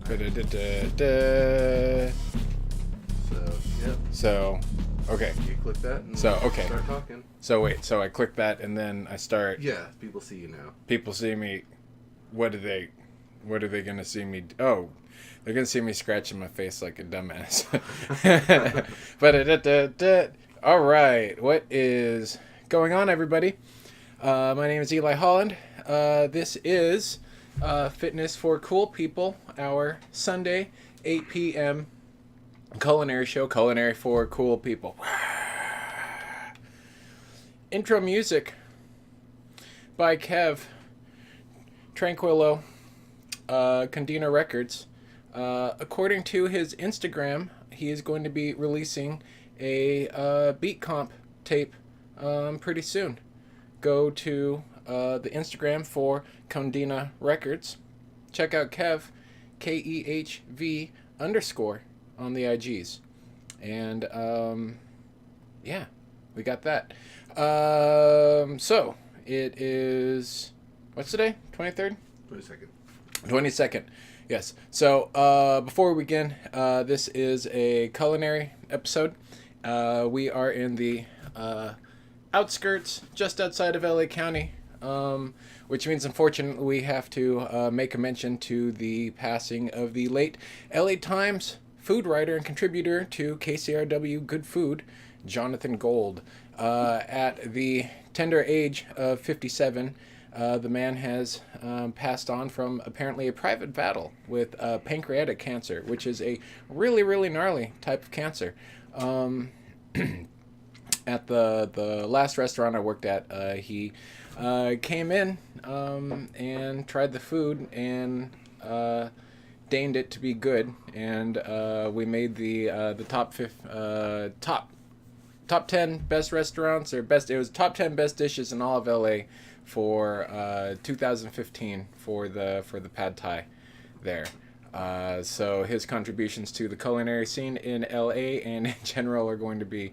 Da-da-da-da-da. Yep. So, okay. You click that and So, okay. start talking. So, wait. So, I click that and then I start. Yeah, people see you now. People see me. What are they going to see me? Oh, they're going to see me scratching my face like a dumbass. All right. What is going on, everybody? My name is Eli Holland. This is Fitness for Cool People, our Sunday, 8 p.m. culinary show, Culinary for Cool People. Intro music by Kev, Tranquillo, Condina Records. According to his Instagram, he is going to be releasing a beat comp tape pretty soon. Go to the Instagram for Condina Records. Check out Kev, KEHV _ on the IGs. And yeah, we got that. So it is, what's today? 23rd? 22nd. 22nd. Yes. So before we begin, this is a culinary episode. We are in the outskirts, just outside of LA County, which means unfortunately we have to make a mention to the passing of the late LA Times food writer and contributor to KCRW Good Food, Jonathan Gold. At the tender age of 57, the man has passed on from apparently a private battle with pancreatic cancer, which is a really, really gnarly type of cancer. At the last restaurant I worked at, he came in and tried the food and deigned it to be good, and we made the top 10 best restaurants, or best, it was top 10 best dishes in all of LA for 2015 for the pad thai there. So his contributions to the culinary scene in LA and in general are going to be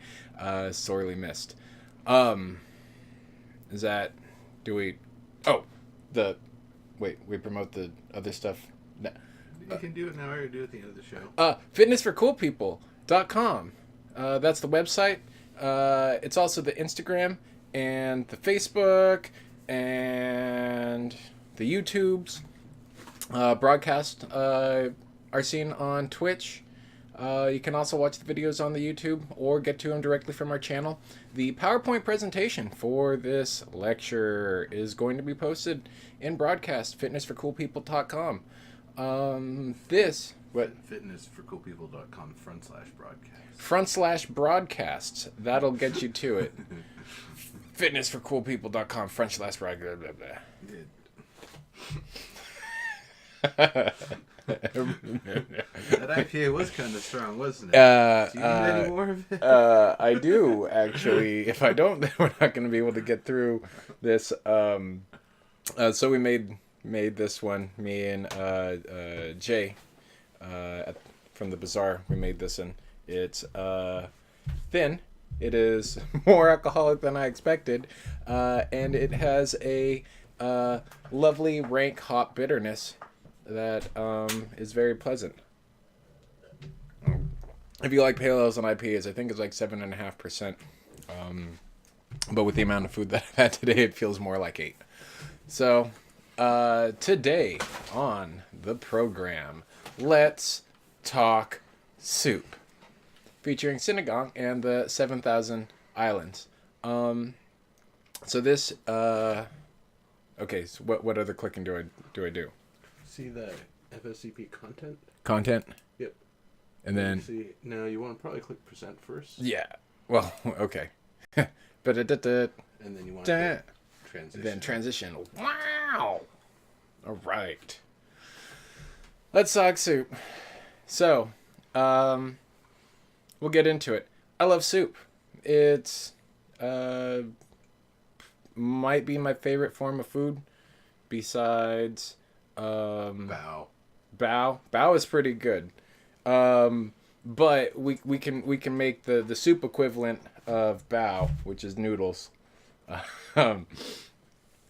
sorely missed. Is that, do we, we promote the other stuff? No. You can do it now or do it at the end of the show. Fitnessforcoolpeople.com. That's the website. It's also the Instagram and the Facebook and the YouTubes. Broadcast are seen on Twitch. You can also watch the videos on the YouTube or get to them directly from our channel. The PowerPoint presentation for this lecture is going to be posted in broadcast, fitnessforcoolpeople.com. This... What? Fitnessforcoolpeople.com /broadcast. /broadcasts. That'll get you to it. Fitnessforcoolpeople.com /broadcast. That IPA was kind of strong, wasn't it? Do you need any more of it? I do, actually. If I don't, then we're not going to be able to get through this. So we made this one, me and Jay, from the Bazaar. We made this, and it's thin. It is more alcoholic than I expected, and it has a lovely rank hop bitterness that is very pleasant. If you like pale ales and IPAs, I think it's like 7.5%. But with the amount of food that I've had today, it feels more like 8. So today on the program, let's talk soup, featuring Sinigang and the 7,000 Islands. So this okay. So what other clicking do I do? See the FSCP content? Content? Yep. And then... See, now you want to probably click present first. Yeah. Well, okay. And then you want to click transition. Then transition. Wow! All right. Let's talk soup. So, we'll get into it. I love soup. It's might be my favorite form of food besides... Bao is pretty good, but we can make the soup equivalent of bao, which is noodles.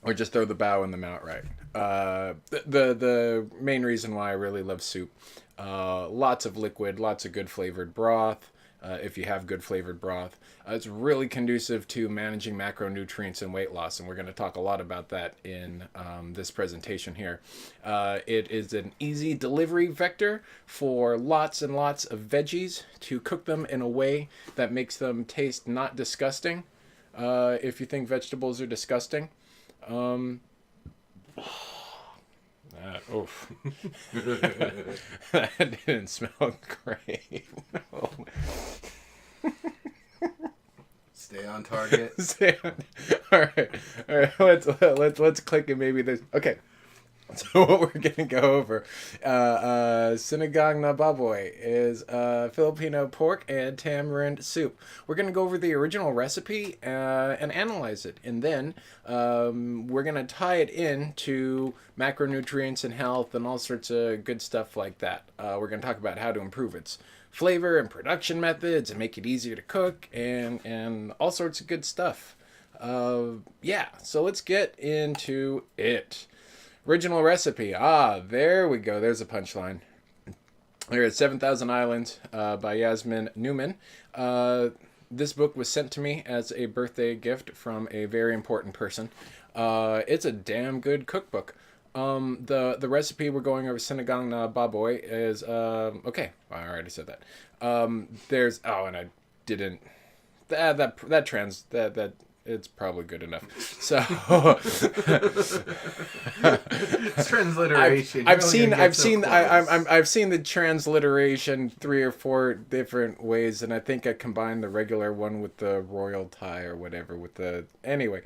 or just throw the bao in them outright. The main reason why I really love soup, lots of liquid, lots of good flavored broth. If you have good flavored broth, it's really conducive to managing macronutrients and weight loss, and we're going to talk a lot about that in this presentation here. It is an easy delivery vector for lots and lots of veggies to cook them in a way that makes them taste not disgusting. If you think vegetables are disgusting, oof. That didn't smell great. No. Stay on target. All right. Let's click and maybe there's okay. So what we're gonna go over, sinigang na baboy is Filipino pork and tamarind soup. We're gonna go over the original recipe and analyze it, and then we're gonna tie it in to macronutrients and health and all sorts of good stuff like that. We're gonna talk about how to improve its flavor and production methods and make it easier to cook and all sorts of good stuff. Yeah, so let's get into it. Original recipe. There we go. There's a punchline. There is 7,000 Islands by Yasmin Newman. This book was sent to me as a birthday gift from a very important person. It's a damn good cookbook. The recipe we're going over, sinigang na baboy, is okay. I already said that. There's and I didn't that it's probably good enough. So it's transliteration. I've seen the transliteration 3 or 4 different ways, and I think I combined the regular one with the royal Thai or whatever with the anyway.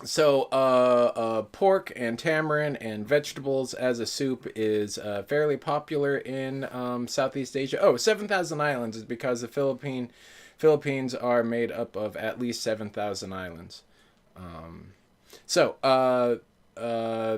So pork and tamarind and vegetables as a soup is fairly popular in Southeast Asia. 7,000 Islands is because the Philippines are made up of at least 7,000 islands.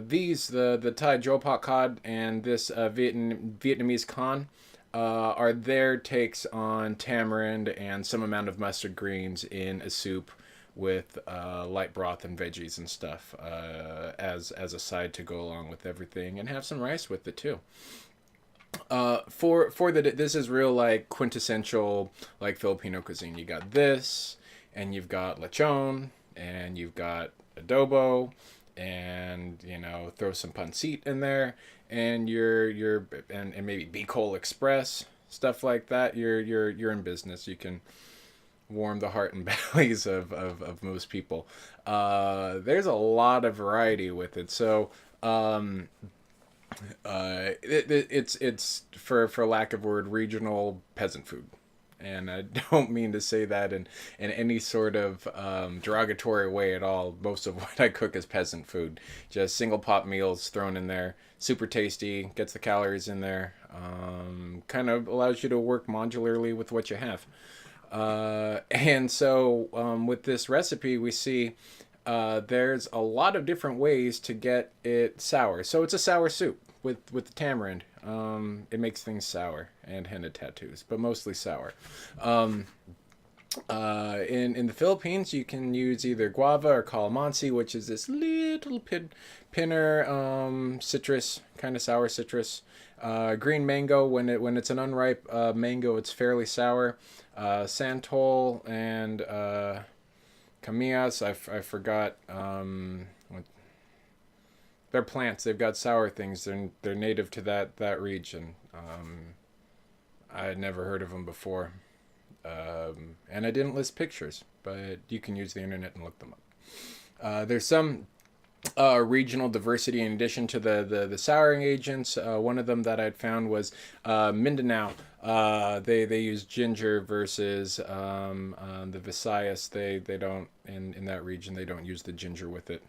These, the Thai Jo Pot Cod and this Vietnamese Con, are their takes on tamarind and some amount of mustard greens in a soup with light broth and veggies and stuff as a side to go along with everything, and have some rice with it too. This is real like quintessential like Filipino cuisine. You got this, and you've got lechon, and you've got adobo, and throw some pancit in there, and and maybe Bicol Express, stuff like that. You're in business. You can warm the heart and bellies of most people. There's a lot of variety with it. So it's for lack of a word, regional peasant food, and I don't mean to say that in any sort of derogatory way at all. Most of what I cook is peasant food, just single pot meals thrown in there, super tasty, gets the calories in there, kind of allows you to work modularly with what you have. And so with this recipe we see there's a lot of different ways to get it sour. So it's a sour soup with the tamarind. It makes things sour and henna tattoos, but mostly sour. In the Philippines, you can use either guava or calamansi, which is this little pinner citrus, kind of sour citrus. Green mango, when it's an unripe mango, it's fairly sour. Santol and Camillas, I forgot. They're plants. They've got sour things. They're native to that region. I had never heard of them before, and I didn't list pictures, but you can use the internet and look them up. There's some regional diversity in addition to the souring agents. One of them that I'd found was Mindanao. They use ginger versus the Visayas. They don't in that region. They don't use the ginger with it.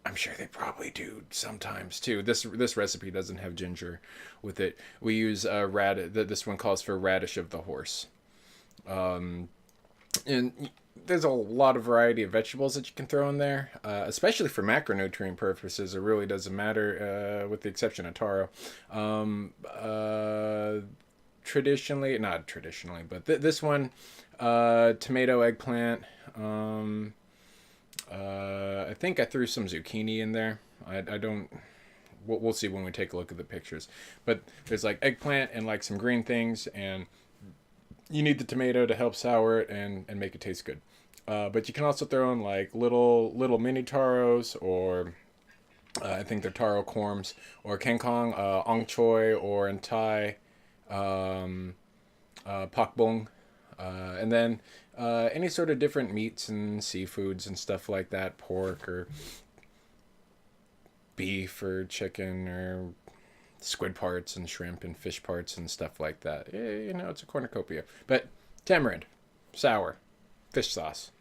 I'm sure they probably do sometimes too. This recipe doesn't have ginger with it. We use this one calls for radish of the horse. And there's a lot of variety of vegetables that you can throw in there, especially for macronutrient purposes. It really doesn't matter, with the exception of taro. Not traditionally, but this one, tomato, eggplant, I think I threw some zucchini in there. I don't. We'll see when we take a look at the pictures. But there's like eggplant and like some green things, and you need the tomato to help sour it and make it taste good. But you can also throw in like little mini taros, or I think they're taro corms, or kangkong, ong choy, or in Thai, pak bong, and then any sort of different meats and seafoods and stuff like that, pork or beef or chicken or squid parts and shrimp and fish parts and stuff like that. It's a cornucopia. But tamarind, sour, fish sauce.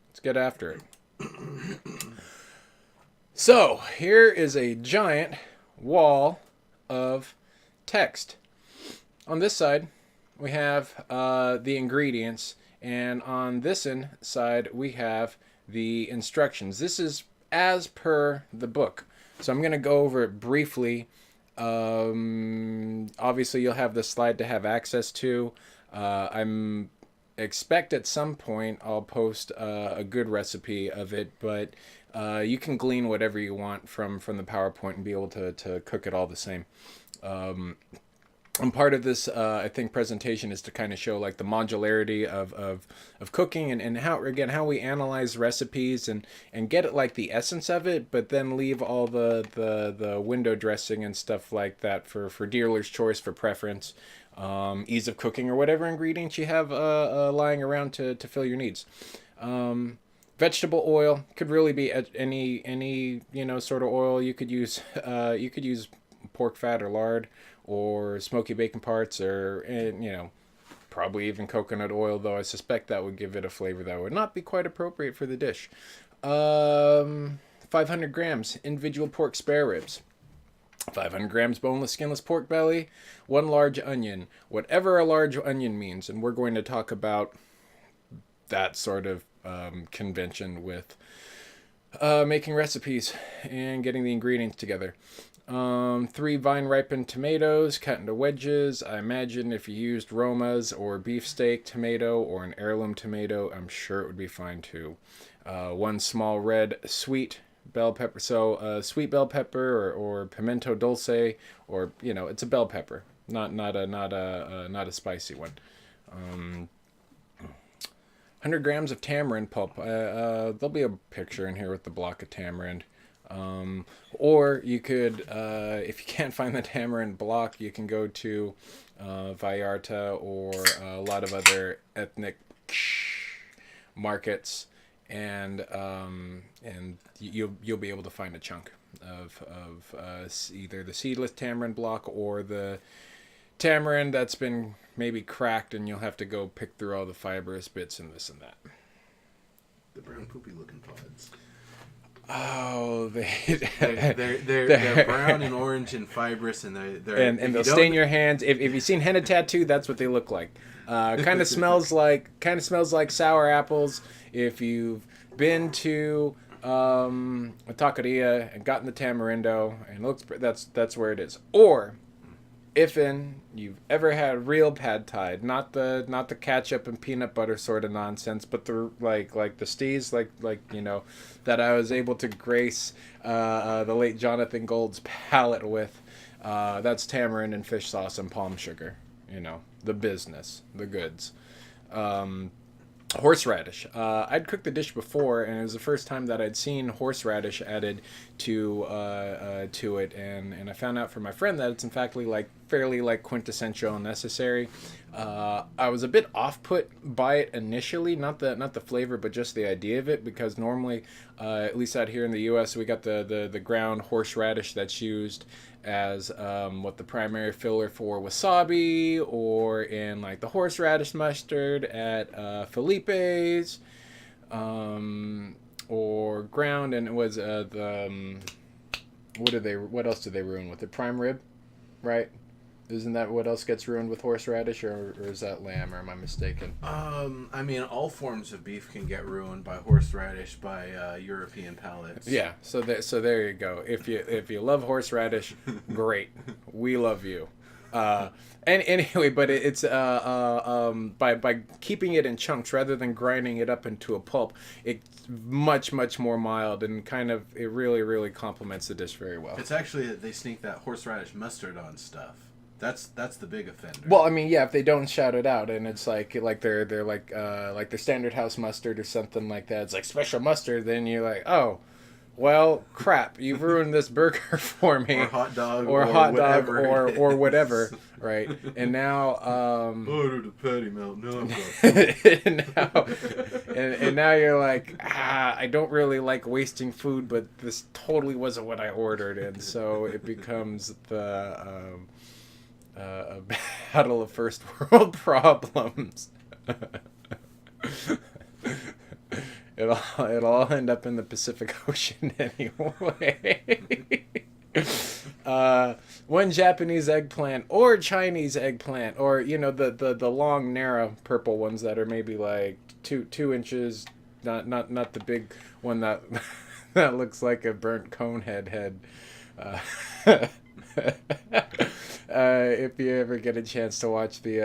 Let's get after it. So here is a giant wall of text. On this side, we have the ingredients, and on this side, we have the instructions. This is as per the book. So I'm going to go over it briefly. Obviously, you'll have the slide to have access to. I'm expect at some point I'll post a good recipe of it, but you can glean whatever you want from the PowerPoint and be able to cook it all the same. And part of this, I think, presentation is to kind of show like the modularity of cooking and how we analyze recipes and get it like the essence of it, but then leave all the window dressing and stuff like that for dealer's choice, for preference, ease of cooking, or whatever ingredients you have lying around to fill your needs. Vegetable oil could really be any sort of oil. You could use pork fat or lard, or smoky bacon parts, or probably even coconut oil, though I suspect that would give it a flavor that would not be quite appropriate for the dish. 500 grams individual pork spare ribs, 500 grams boneless skinless pork belly, 1 large onion, whatever a large onion means, and we're going to talk about that sort of convention with making recipes and getting the ingredients together. 3 vine-ripened tomatoes cut into wedges. I imagine if you used Roma's or beefsteak tomato or an heirloom tomato, I'm sure it would be fine too. 1 small red sweet bell pepper. So sweet bell pepper or pimento dulce, or it's a bell pepper, not a spicy one. 100 grams of tamarind pulp. There'll be a picture in here with the block of tamarind. Or you could, if you can't find the tamarind block, you can go to Vallarta or a lot of other ethnic markets, and you'll be able to find a chunk of either the seedless tamarind block or the tamarind that's been maybe cracked, and you'll have to go pick through all the fibrous bits and this and that. The brown poopy looking pods. Oh, they're brown and orange and fibrous, and they'll stain your hands. If you've seen henna tattoo, that's what they look like. Kind of smells like sour apples. If you've been to a taqueria and gotten the tamarindo, and looks, that's where it is. Or if you've ever had real pad thai, not the ketchup and peanut butter sort of nonsense, but the like the stees that I was able to grace the late Jonathan Gold's palate with, that's tamarind and fish sauce and palm sugar. The business, the goods. Horseradish. I'd cooked the dish before, and it was the first time that I'd seen horseradish added to it, and I found out from my friend that it's in fact fairly quintessential and necessary. I was a bit off-put by it initially, not the flavor, but just the idea of it, because normally, at least out here in the U.S., we got the ground horseradish that's used as the primary filler for wasabi, or in the horseradish mustard at Felipe's, or ground, and it was what else did they ruin with it? Prime rib, right? Isn't that what else gets ruined with horseradish, or is that lamb, or am I mistaken? All forms of beef can get ruined by horseradish by European palates. Yeah, so there you go. If you love horseradish, great. We love you. And anyway, but it's by keeping it in chunks rather than grinding it up into a pulp, it's much more mild and kind of it really complements the dish very well. It's actually they sneak that horseradish mustard on stuff. That's the big offender. Well, I mean, yeah, if they don't shout it out, and it's like they're like their standard house mustard or something like that, it's like special mustard. Then you're like, oh, well, crap, you've ruined this burger for me, or hot dog, or hot dog, whatever or whatever, right? And now, ordered a patty melt. No, I'm and now you're like, I don't really like wasting food, but this totally wasn't what I ordered, and so it becomes a battle of first world problems. It'll all end up in the Pacific Ocean anyway. One Japanese eggplant or Chinese eggplant, or the long narrow purple ones that are maybe like 2 inches, not the big one that that looks like a burnt cone head. If you ever get a chance to watch the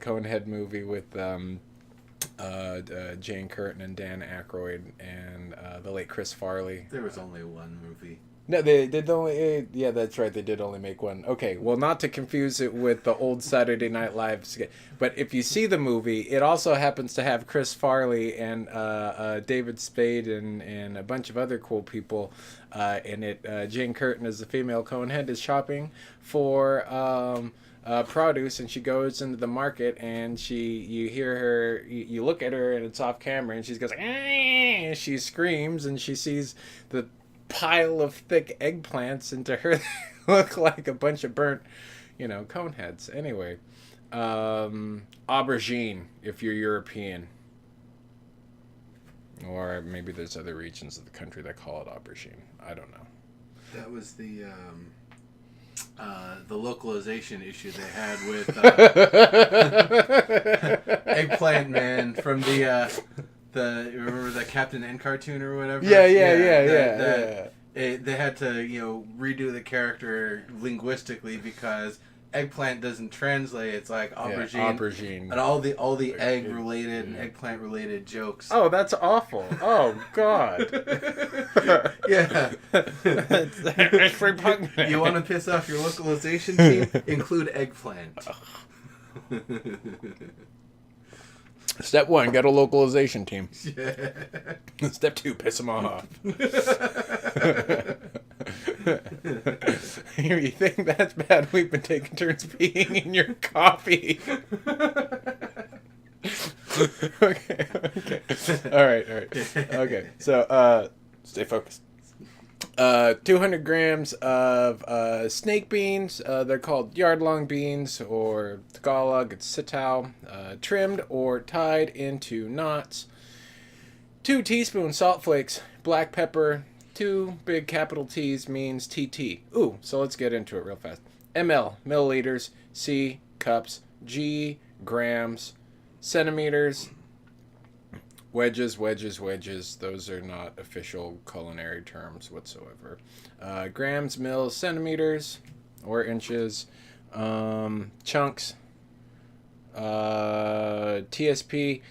Conehead movie with Jane Curtin and Dan Aykroyd and the late Chris Farley. There was only one movie. No, they did only. Yeah, that's right. They did only make one. Okay, well, not to confuse it with the old Saturday Night Live skit, but if you see the movie, it also happens to have Chris Farley and David Spade and a bunch of other cool people in it. Jane Curtin, as the female Conehead, is shopping for produce, and she goes into the market, and you hear her, you look at her, and it's off camera, and she goes, and she screams, and she sees the pile of thick eggplants, and to her they look like a bunch of burnt, cone heads. Anyway, aubergine if you're European, or maybe there's other regions of the country that call it aubergine. I don't know. That was the localization issue they had with Eggplant Man from the remember the Captain N cartoon or whatever? Yeah. They had to redo the character linguistically because eggplant doesn't translate. It's like aubergine, and all the egg related and eggplant related jokes. Oh, that's awful. Oh God. Yeah. It's repugnant. You want to piss off your localization team? Include eggplant. Step 1, get a localization team. Yeah. Step 2, piss them off. You think that's bad? We've been taking turns peeing in your coffee. Okay. All right. Okay, so stay focused. 200 grams of snake beans. They're called yard-long beans, or Tagalog, it's sitaw, trimmed or tied into knots. 2 teaspoons salt flakes, black pepper. 2 big capital T's means TT. Ooh, so let's get into it real fast. ML, milliliters. C, cups. G, grams. Centimeters. Wedges. Those are not official culinary terms whatsoever. Grams, mils, centimeters, or inches. Chunks. TSP.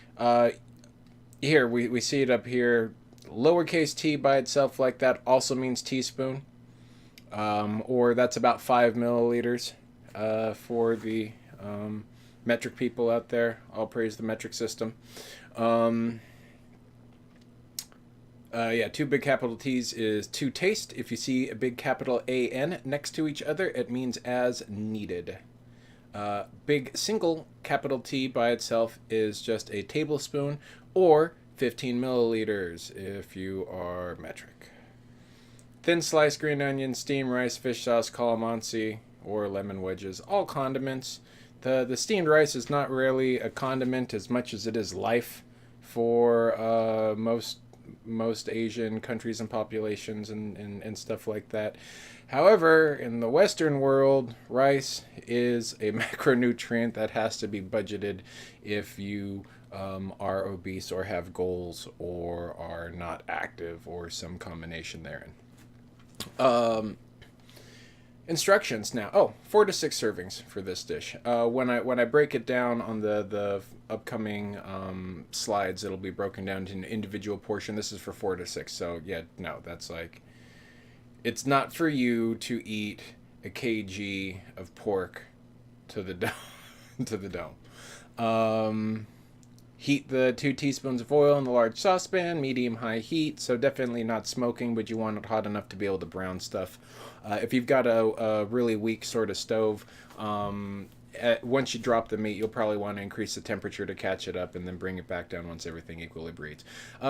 Here, we see it up here. Lowercase t by itself like that also means teaspoon. Or that's about 5 milliliters for the metric people out there. I'll praise the metric system. 2 big capital T's is to taste. If you see a big capital AN next to each other, it means as needed. Big single capital T by itself is just a tablespoon, or 15 milliliters if you are metric. Thin sliced green onion, steamed rice, fish sauce, calamansi, or lemon wedges, all condiments. The steamed rice is not really a condiment as much as it is life for most Asian countries and populations and stuff like that. However, in the Western world, rice is a macronutrient that has to be budgeted if you are obese or have goals or are not active or some combination therein. Instructions now. Oh, 4 to 6 servings for this dish. When I break it down on the upcoming slides, it'll be broken down to an individual portion. This is for 4 to 6. So yeah, no, that's like, it's not for you to eat a kg of pork to the to the dome. Heat the 2 teaspoons of oil in the large saucepan, medium-high heat, so definitely not smoking, but you want it hot enough to be able to brown stuff. If you've got a really weak sort of stove, once you drop the meat, you'll probably want to increase the temperature to catch it up and then bring it back down once everything equilibrates.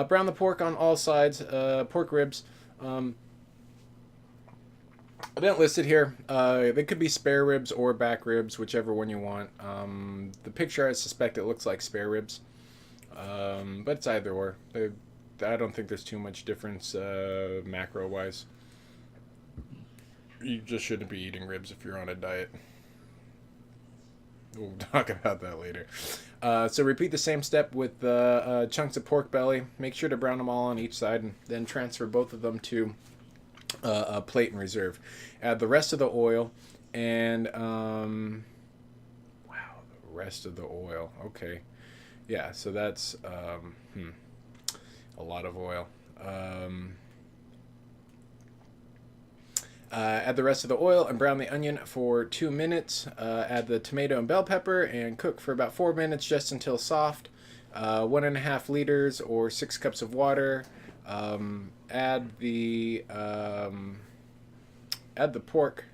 Brown the pork on all sides. Pork ribs. I didn't list it here. They could be spare ribs or back ribs, whichever one you want. The picture, I suspect it looks like spare ribs. But it's either or. I don't think there's too much difference macro-wise. You just shouldn't be eating ribs if you're on a diet. We'll talk about that later. So repeat the same step with chunks of pork belly. Make sure to brown them all on each side, and then transfer both of them to a plate and reserve. Add the rest of the oil, and the rest of the oil. Okay. Yeah, so that's a lot of oil. Add the rest of the oil and brown the onion for 2 minutes. Add the tomato and bell pepper and cook for about 4 minutes just until soft. 1.5 liters or 6 cups of water. Add the pork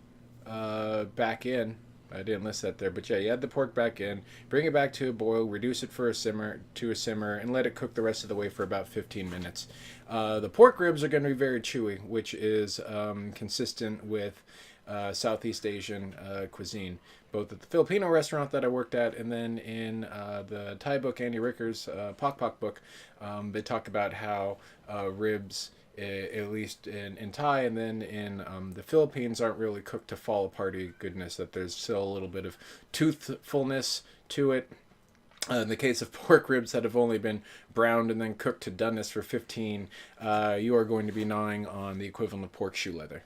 back in. I didn't list that there, but yeah, you add the pork back in, bring it back to a boil, reduce it to a simmer, and let it cook the rest of the way for about 15 minutes. The pork ribs are going to be very chewy, which is consistent with Southeast Asian cuisine, both at the Filipino restaurant that I worked at, and then in the Thai book, Andy Ricker's Pok Pok book, they talk about how ribs, at least in Thai and then in the Philippines, aren't really cooked to fall aparty goodness, that there's still a little bit of toothfulness to it. In the case of pork ribs that have only been browned and then cooked to doneness for 15, you are going to be gnawing on the equivalent of pork shoe leather.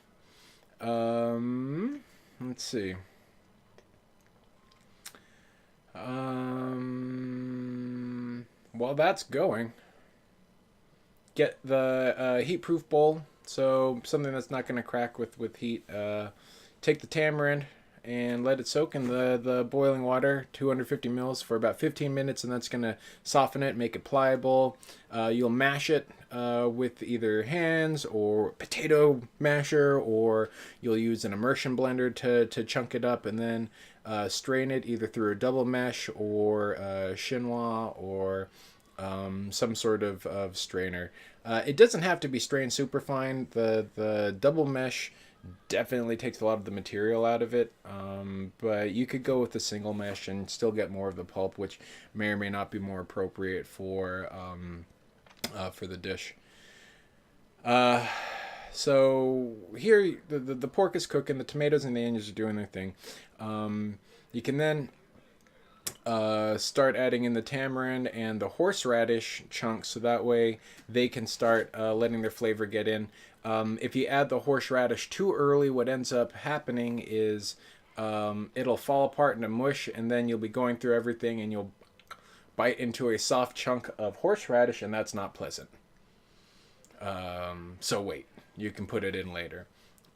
Let's see. While that's going, get the heat-proof bowl, so something that's not going to crack with heat. Take the tamarind and let it soak in the boiling water, 250 mils, for about 15 minutes, and that's going to soften it, make it pliable. You'll mash it with either hands or potato masher, or you'll use an immersion blender to chunk it up, and then strain it either through a double mesh or chinois or some sort of strainer. It doesn't have to be strained super fine. The double mesh definitely takes a lot of the material out of it, but you could go with the single mesh and still get more of the pulp, which may or may not be more appropriate for the dish. So here the pork is cooking, the tomatoes and the onions are doing their thing. You can then start adding in the tamarind and the horseradish chunks, so that way they can start letting their flavor get in. If you add the horseradish too early, what ends up happening is it'll fall apart into mush, and then you'll be going through everything and you'll bite into a soft chunk of horseradish, and that's not pleasant. So wait, you can put it in later.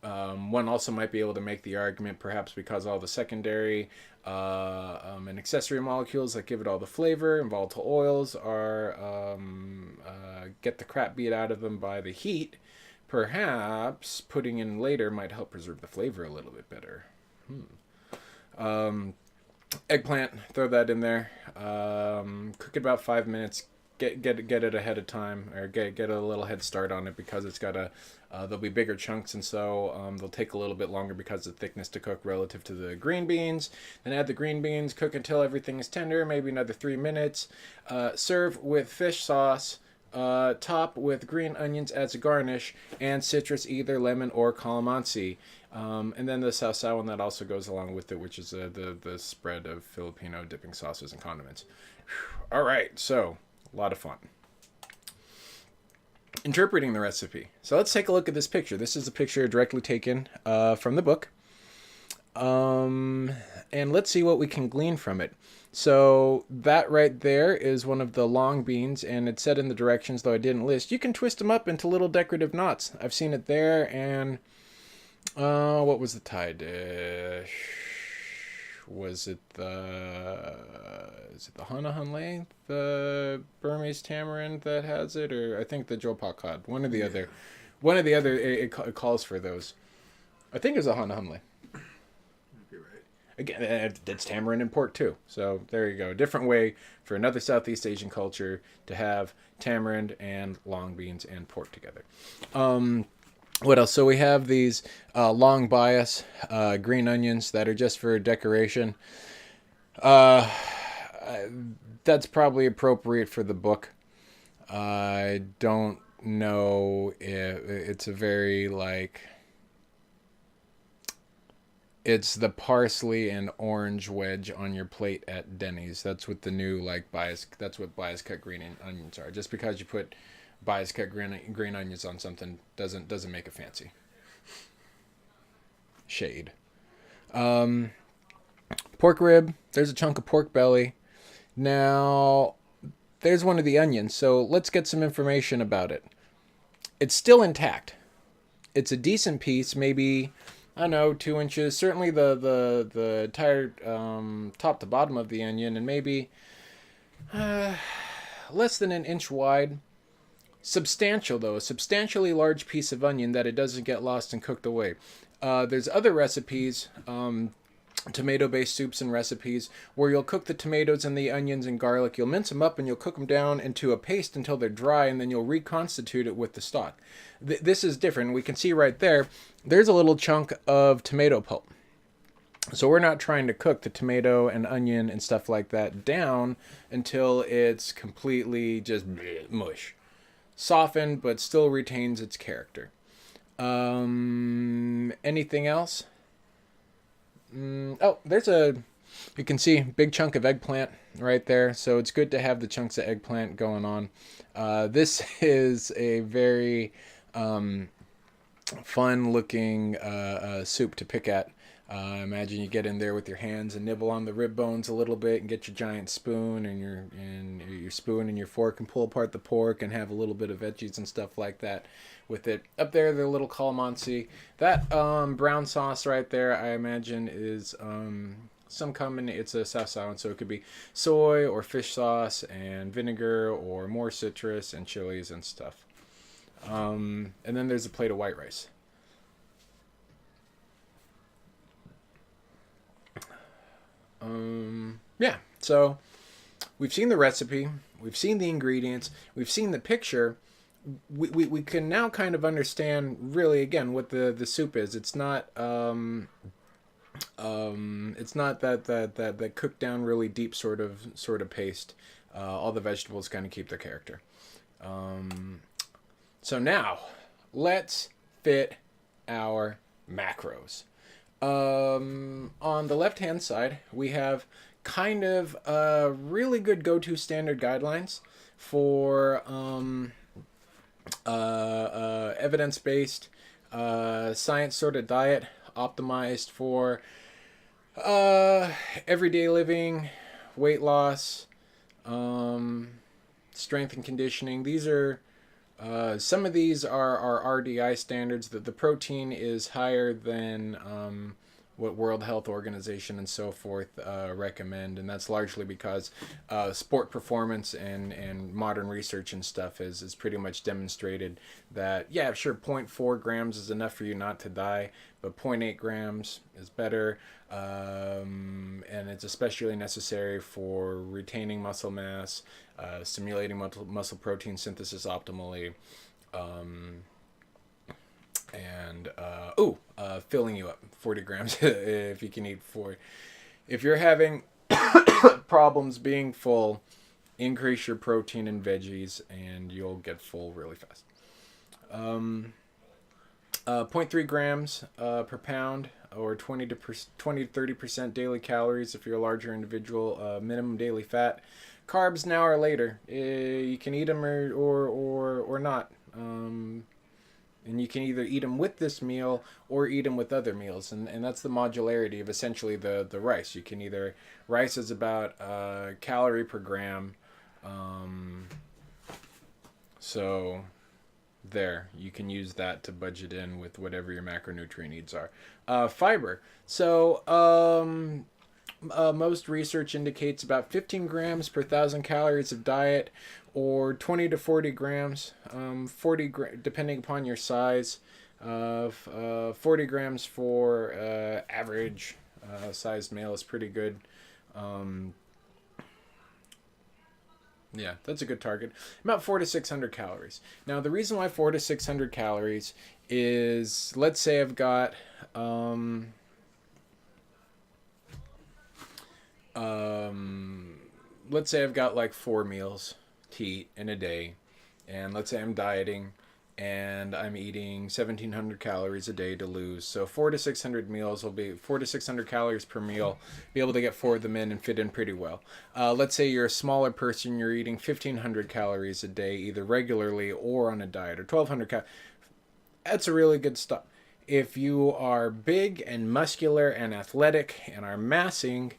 One also might be able to make the argument, perhaps because all the secondary and accessory molecules that give it all the flavor and volatile oils are get the crap beat out of them by the heat. Perhaps putting in later might help preserve the flavor a little bit better. Eggplant, throw that in there. Cook it about 5 minutes. Get it ahead of time, or get a little head start on it, because it's got there'll be bigger chunks, and so they'll take a little bit longer because of the thickness to cook relative to the green beans. Then add the green beans, cook until everything is tender, maybe another 3 minutes. Serve with fish sauce. Top with green onions as a garnish, and citrus, either lemon or calamansi. And then the sausaw, and that also goes along with it, which is the spread of Filipino dipping sauces and condiments. All right, so a lot of fun. Interpreting the recipe. So let's take a look at this picture. This is a picture directly taken from the book. And let's see what we can glean from it. So that right there is one of the long beans, and it's set in the directions, though I didn't list. You can twist them up into little decorative knots. I've seen it there, and what was the Thai dish? Was it the Hana Hanle, the Burmese tamarind that has it, or I think the Jopakad, one or the other. One or the other. It calls for those. I think it was a Hana Hanle. Again, it's tamarind and pork too. So there you go. Different way for another Southeast Asian culture to have tamarind and long beans and pork together. What else? So we have these long bias green onions that are just for decoration. That's probably appropriate for the book. I don't know if it's a very like... It's the parsley and orange wedge on your plate at Denny's. That's what the new That's what bias cut green onions are. Just because you put bias cut green onions on something doesn't make it fancy. Shade. Pork rib. There's a chunk of pork belly. Now, there's one of the onions. So let's get some information about it. It's still intact. It's a decent piece, maybe, I don't know, 2 inches. Certainly the entire top to bottom of the onion, and maybe less than an inch wide. Substantial, though. A substantially large piece of onion that it doesn't get lost and cooked away. There's other recipes, tomato-based soups and recipes, where you'll cook the tomatoes and the onions and garlic. You'll mince them up and you'll cook them down into a paste until they're dry, and then you'll reconstitute it with the stock. This is different. We can see right there, there's a little chunk of tomato pulp. So we're not trying to cook the tomato and onion and stuff like that down until it's completely just mush. Softened, but still retains its character. Anything else? You can see big chunk of eggplant right there. So it's good to have the chunks of eggplant going on. This is a very fun looking soup to pick at. Imagine you get in there with your hands and nibble on the rib bones a little bit, and get your giant spoon and your spoon and your fork and pull apart the pork and have a little bit of veggies and stuff like that with it. Up there, the little calamansi. That brown sauce right there, I imagine, is some combination. It's a sauce, so it could be soy or fish sauce and vinegar or more citrus and chilies and stuff. And then there's a plate of white rice. Yeah, so we've seen the recipe, we've seen the ingredients, we've seen the picture. We can now kind of understand really again what the soup is. It's not that cooked down really deep sort of paste. All the vegetables kind of keep their character. So now let's fit our macros. On the left-hand side, we have kind of really good go-to standard guidelines for evidence-based, science sort of diet optimized for everyday living, weight loss, strength and conditioning. These are some of these are RDI standards. That the protein is higher than what World Health Organization and so forth recommend, and that's largely because sport performance and modern research and stuff has pretty much demonstrated that, yeah, sure, 0.4 grams is enough for you not to die, but 0.8 grams is better, and it's especially necessary for retaining muscle mass, stimulating muscle protein synthesis optimally, and filling you up 40 grams if you can eat 4. If you're having problems being full, increase your protein and veggies and you'll get full really fast. 0.3 grams per pound, or 20 to 30% daily calories if you're a larger individual. Minimum daily fat. Carbs now or later. You can eat them or not. And you can either eat them with this meal or eat them with other meals. And that's the modularity of essentially the rice. You can either, rice is about calorie per gram. So there, you can use that to budget in with whatever your macronutrient needs are. Fiber. So most research indicates about 15 grams per 1,000 calories of diet, or 20 to 40 grams, depending upon your size, of 40 grams for average sized male is pretty good. Yeah, that's a good target. About 400 to 600 calories. Now, the reason why 400 to 600 calories is, let's say I've got let's say I've got like 4 meals to eat in a day, and let's say I'm dieting and I'm eating 1,700 calories a day to lose. So 400 to 600 meals will be 400 to 600 calories per meal. Be able to get 4 of them in and fit in pretty well. Let's say you're a smaller person, you're eating 1,500 calories a day, either regularly or on a diet, or 1,200 calories. That's a really good stuff. If you are big and muscular and athletic and are massing,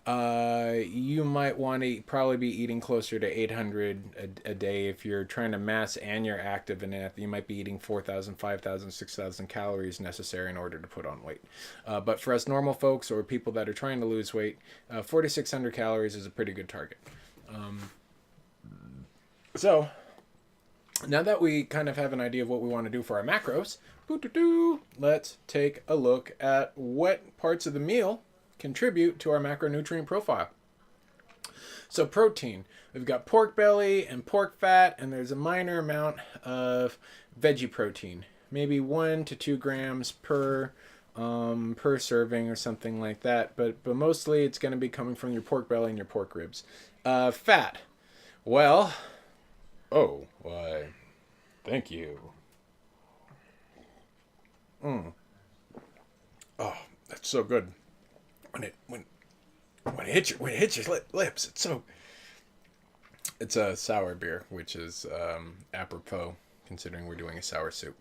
you might want to probably be eating closer to 800 a day. If you're trying to mass and you're active and you might be eating 4,000, 5,000, 6,000 calories necessary in order to put on weight. But for us normal folks or people that are trying to lose weight, 4,600 calories is a pretty good target. So now that we kind of have an idea of what we want to do for our macros, let's take a look at what parts of the meal contribute to our macronutrient profile. So protein, we've got pork belly and pork fat, and there's a minor amount of veggie protein, maybe 1 to 2 grams per serving or something like that. But mostly it's going to be coming from your pork belly and your pork ribs. Fat, well, oh, why, thank you. Oh, that's so good. When it hits your lips, it's a sour beer, which is apropos considering we're doing a sour soup.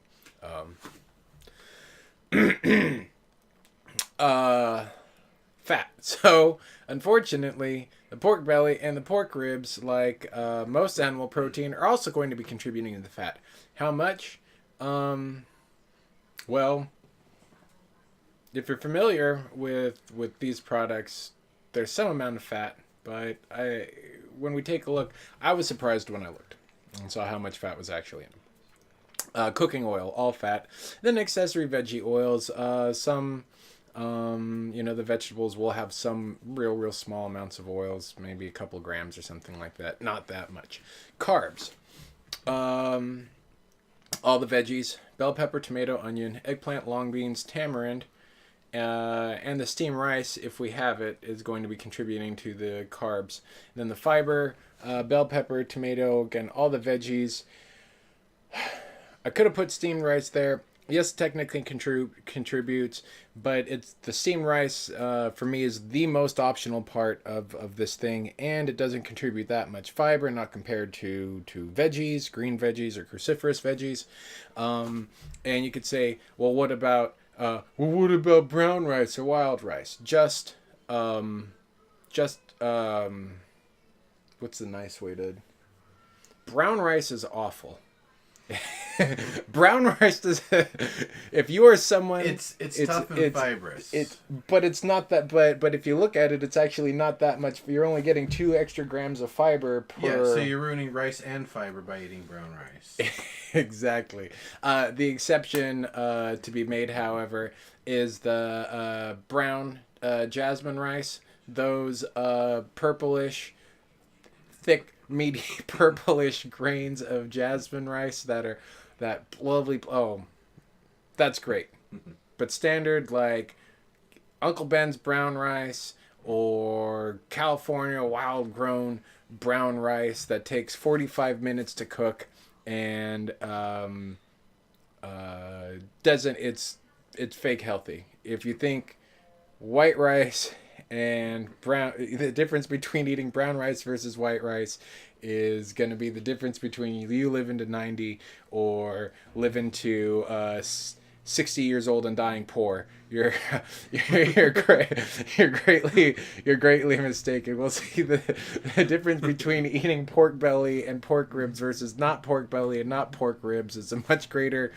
Fat. So unfortunately, the pork belly and the pork ribs, like most animal protein, are also going to be contributing to the fat. How much? Well, if you're familiar with these products, there's some amount of fat, but when we take a look, I was surprised when I looked and saw how much fat was actually in them. Cooking oil, all fat. Then accessory veggie oils, some, the vegetables will have some real small amounts of oils, maybe a couple grams or something like that. Not that much. Carbs. All the veggies, bell pepper, tomato, onion, eggplant, long beans, tamarind, and the steamed rice, if we have it, is going to be contributing to the carbs. And then the fiber, bell pepper, tomato, again, all the veggies. I could have put steamed rice there. Yes, technically contributes, but it's the steamed rice for me is the most optional part of this thing, and it doesn't contribute that much fiber, not compared to veggies, green veggies or cruciferous veggies. And you could say, well, what about brown rice or wild rice? What's the nice way to? Brown rice is awful. Brown rice does. If you are someone, it's tough and fibrous. But it's not that. But if you look at it, it's actually not that much. You're only getting 2 extra grams of fiber per. Yeah, so you're ruining rice and fiber by eating brown rice. Exactly. The exception to be made, however, is the brown jasmine rice. Those purplish, thick, meaty purplish grains of jasmine rice that lovely. Oh, that's great. But standard, like Uncle Ben's brown rice or California wild grown brown rice that takes 45 minutes to cook and doesn't, it's fake healthy. If you think white rice And the difference between eating brown rice versus white rice is going to be the difference between you living to 90 or living to 60 years old and dying poor. You're greatly mistaken. We'll see the difference between eating pork belly and pork ribs versus not pork belly and not pork ribs is a much greater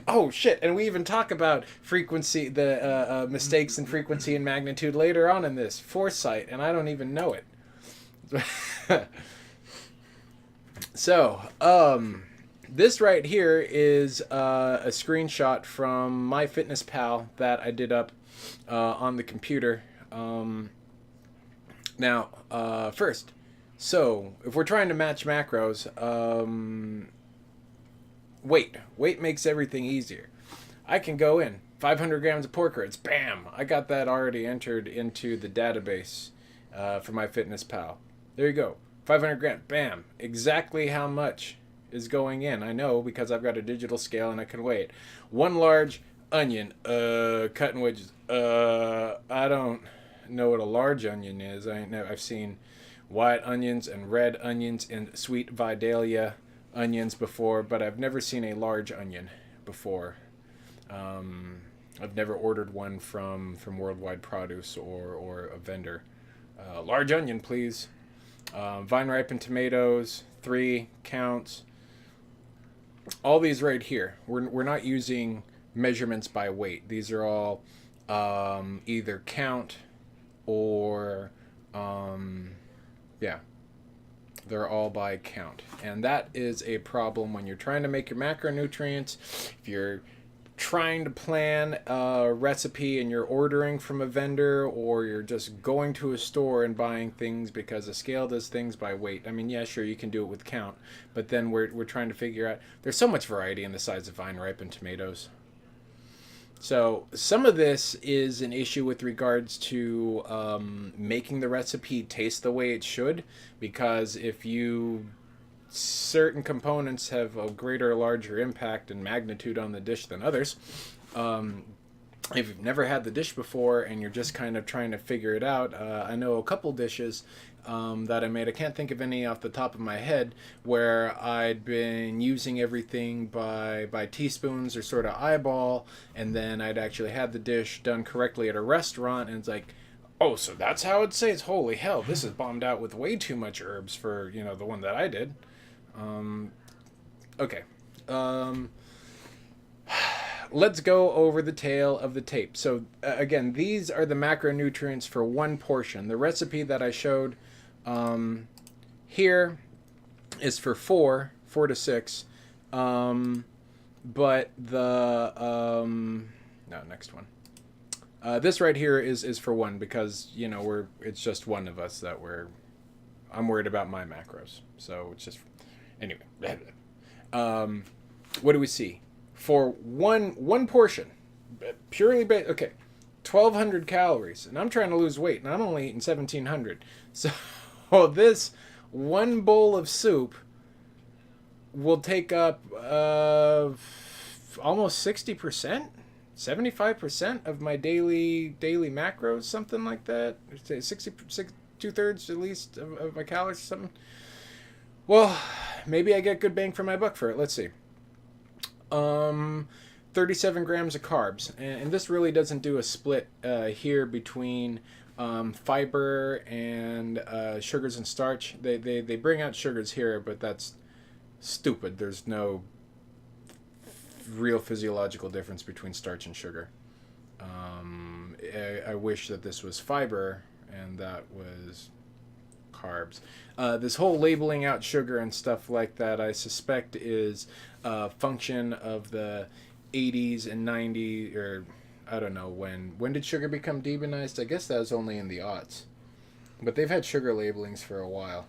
oh shit. And we even talk about frequency, the mistakes in frequency and magnitude later on in this foresight, and I don't even know it. So this right here is a screenshot from MyFitnessPal that I did up on the computer. Now, first, so if we're trying to match macros, weight makes everything easier. I can go in 500 grams of pork ribs, bam! I got that already entered into the database for MyFitnessPal. There you go, 500 grams, bam! Exactly how much is going in. I know because I've got a digital scale and I can weigh it. 1 large onion, cut in wedges. I don't know what a large onion is. I've seen white onions and red onions and sweet Vidalia onions before, but I've never seen a large onion before. I've never ordered one from Worldwide Produce or a vendor. Large onion, please. Vine ripened tomatoes, 3 counts. All these right here, we're not using measurements by weight. These are all either count or they're all by count. And that is a problem when you're trying to make your macronutrients. If you're trying to plan a recipe and you're ordering from a vendor, or you're just going to a store and buying things because a scale does things by weight. I mean, yeah, sure, you can do it with count, but then we're trying to figure out, there's so much variety in the size of vine ripened tomatoes. So some of this is an issue with regards to making the recipe taste the way it should, because if certain components have a greater or larger impact and magnitude on the dish than others. If you've never had the dish before and you're just kind of trying to figure it out, I know a couple dishes that I made. I can't think of any off the top of my head where I'd been using everything by teaspoons or sort of eyeball, and then I'd actually had the dish done correctly at a restaurant, and it's like, oh, so that's how it tastes? Holy hell, this is bombed out with way too much herbs for, the one that I did. Okay. Let's go over the tail of the tape. So again, these are the macronutrients for one portion. The recipe that I showed here is for 4 to 6. But the no, next one. This right here is for 1 because it's just one of us that I'm worried about my macros. So it's just anyway. What do we see? For one portion, purely based, okay, 1,200 calories, and I'm trying to lose weight, and I'm only eating 1,700. So this one bowl of soup will take up almost 60%, 75% of my daily macros, something like that. 2/3 at least of my calories or something. Well, maybe I get good bang for my buck for it. Let's see. 37 grams of carbs, and this really doesn't do a split here between fiber and sugars and starch. They bring out sugars here, but that's stupid. There's no real physiological difference between starch and sugar. I wish that this was fiber and that was carbs. This whole labeling out sugar and stuff like that, I suspect, is a function of the 80s and 90s, or I don't know when did sugar become demonized? I guess that was only in the aughts, but they've had sugar labelings for a while.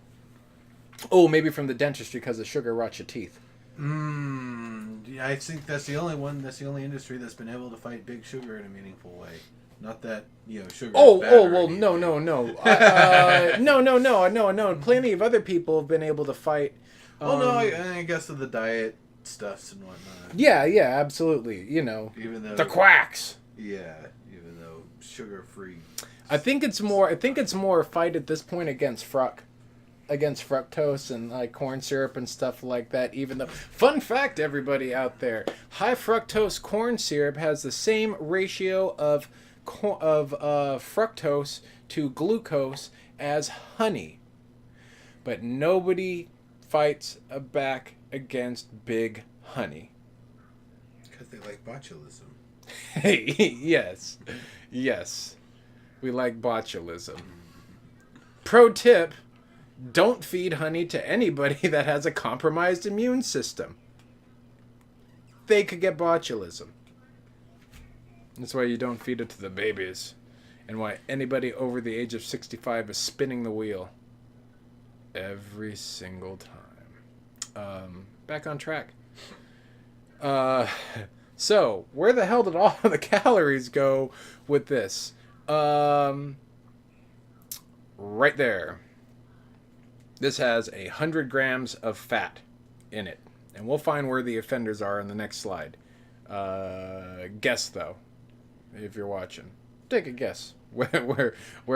Oh, maybe from the dentistry because the sugar rots your teeth. Yeah, I think that's the only one. That's the only industry that's been able to fight big sugar in a meaningful way. Not that sugar. Oh, well, no. No. Plenty of other people have been able to fight. I guess of the diet stuffs and whatnot. Yeah, absolutely. Even though the quacks. Yeah, even though sugar-free. I think it's more a fight at this point against fructose and like corn syrup and stuff like that. Even though, fun fact, everybody out there, high fructose corn syrup has the same ratio of fructose to glucose as honey, but nobody fights back against big honey. Because they like botulism. Yes, we like botulism. Pro tip: don't feed honey to anybody that has a compromised immune system. They could get botulism. That's why you don't feed it to the babies. And why anybody over the age of 65 is spinning the wheel. Every single time. Back on track. So, where the hell did all of the calories go with this? Right there. This has 100 grams of fat in it. And we'll find where the offenders are in the next slide. Guess, though, if you're watching. Take a guess where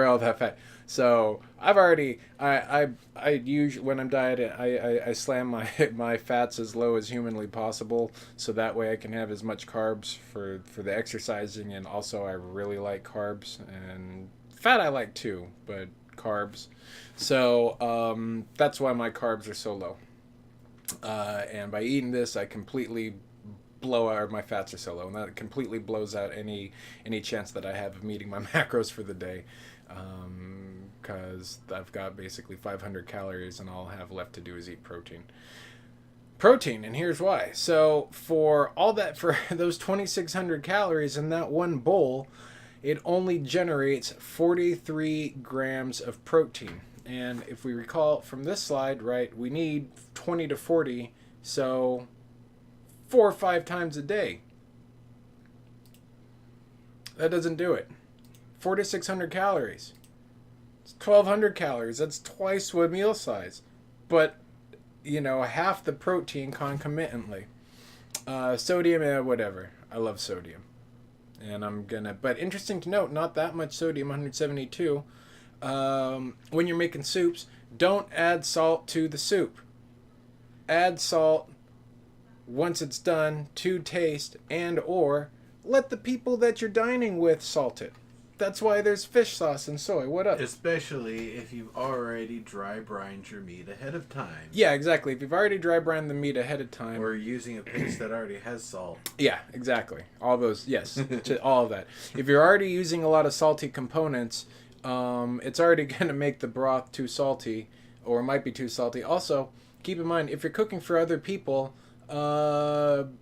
all that fat. So I've already I usually when I'm dieting I slam my fats as low as humanly possible, so that way I can have as much carbs for the exercising, and also I really like carbs, and fat I like too, but carbs. So that's why my carbs are so low. And by eating this, I completely blow out, my fats are so low, and that completely blows out any chance that I have of meeting my macros for the day, because I've got basically 500 calories, and all I have left to do is eat protein, and here's why. So for those 2,600 calories in that one bowl, it only generates 43 grams of protein. And if we recall from this slide, right, we need 20 to 40, so 4 or 5 times a day. That doesn't do it. 4,600 calories. It's 1,200 calories. That's twice what meal size. But, half the protein concomitantly. Sodium, whatever. I love sodium. And but interesting to note, not that much sodium, 172. When you're making soups, don't add salt to the soup. Add salt once it's done to taste, and or let the people that you're dining with salt it. That's why there's fish sauce and soy. What up? Especially if you've already dry brined your meat ahead of time. Yeah, exactly. If you've already dry brined the meat ahead of time. Or using a paste that already has salt. Yeah, exactly. All those, yes, to all of that. If you're already using a lot of salty components, it's already going to make the broth too salty, or it might be too salty. Also, keep in mind, if you're cooking for other people,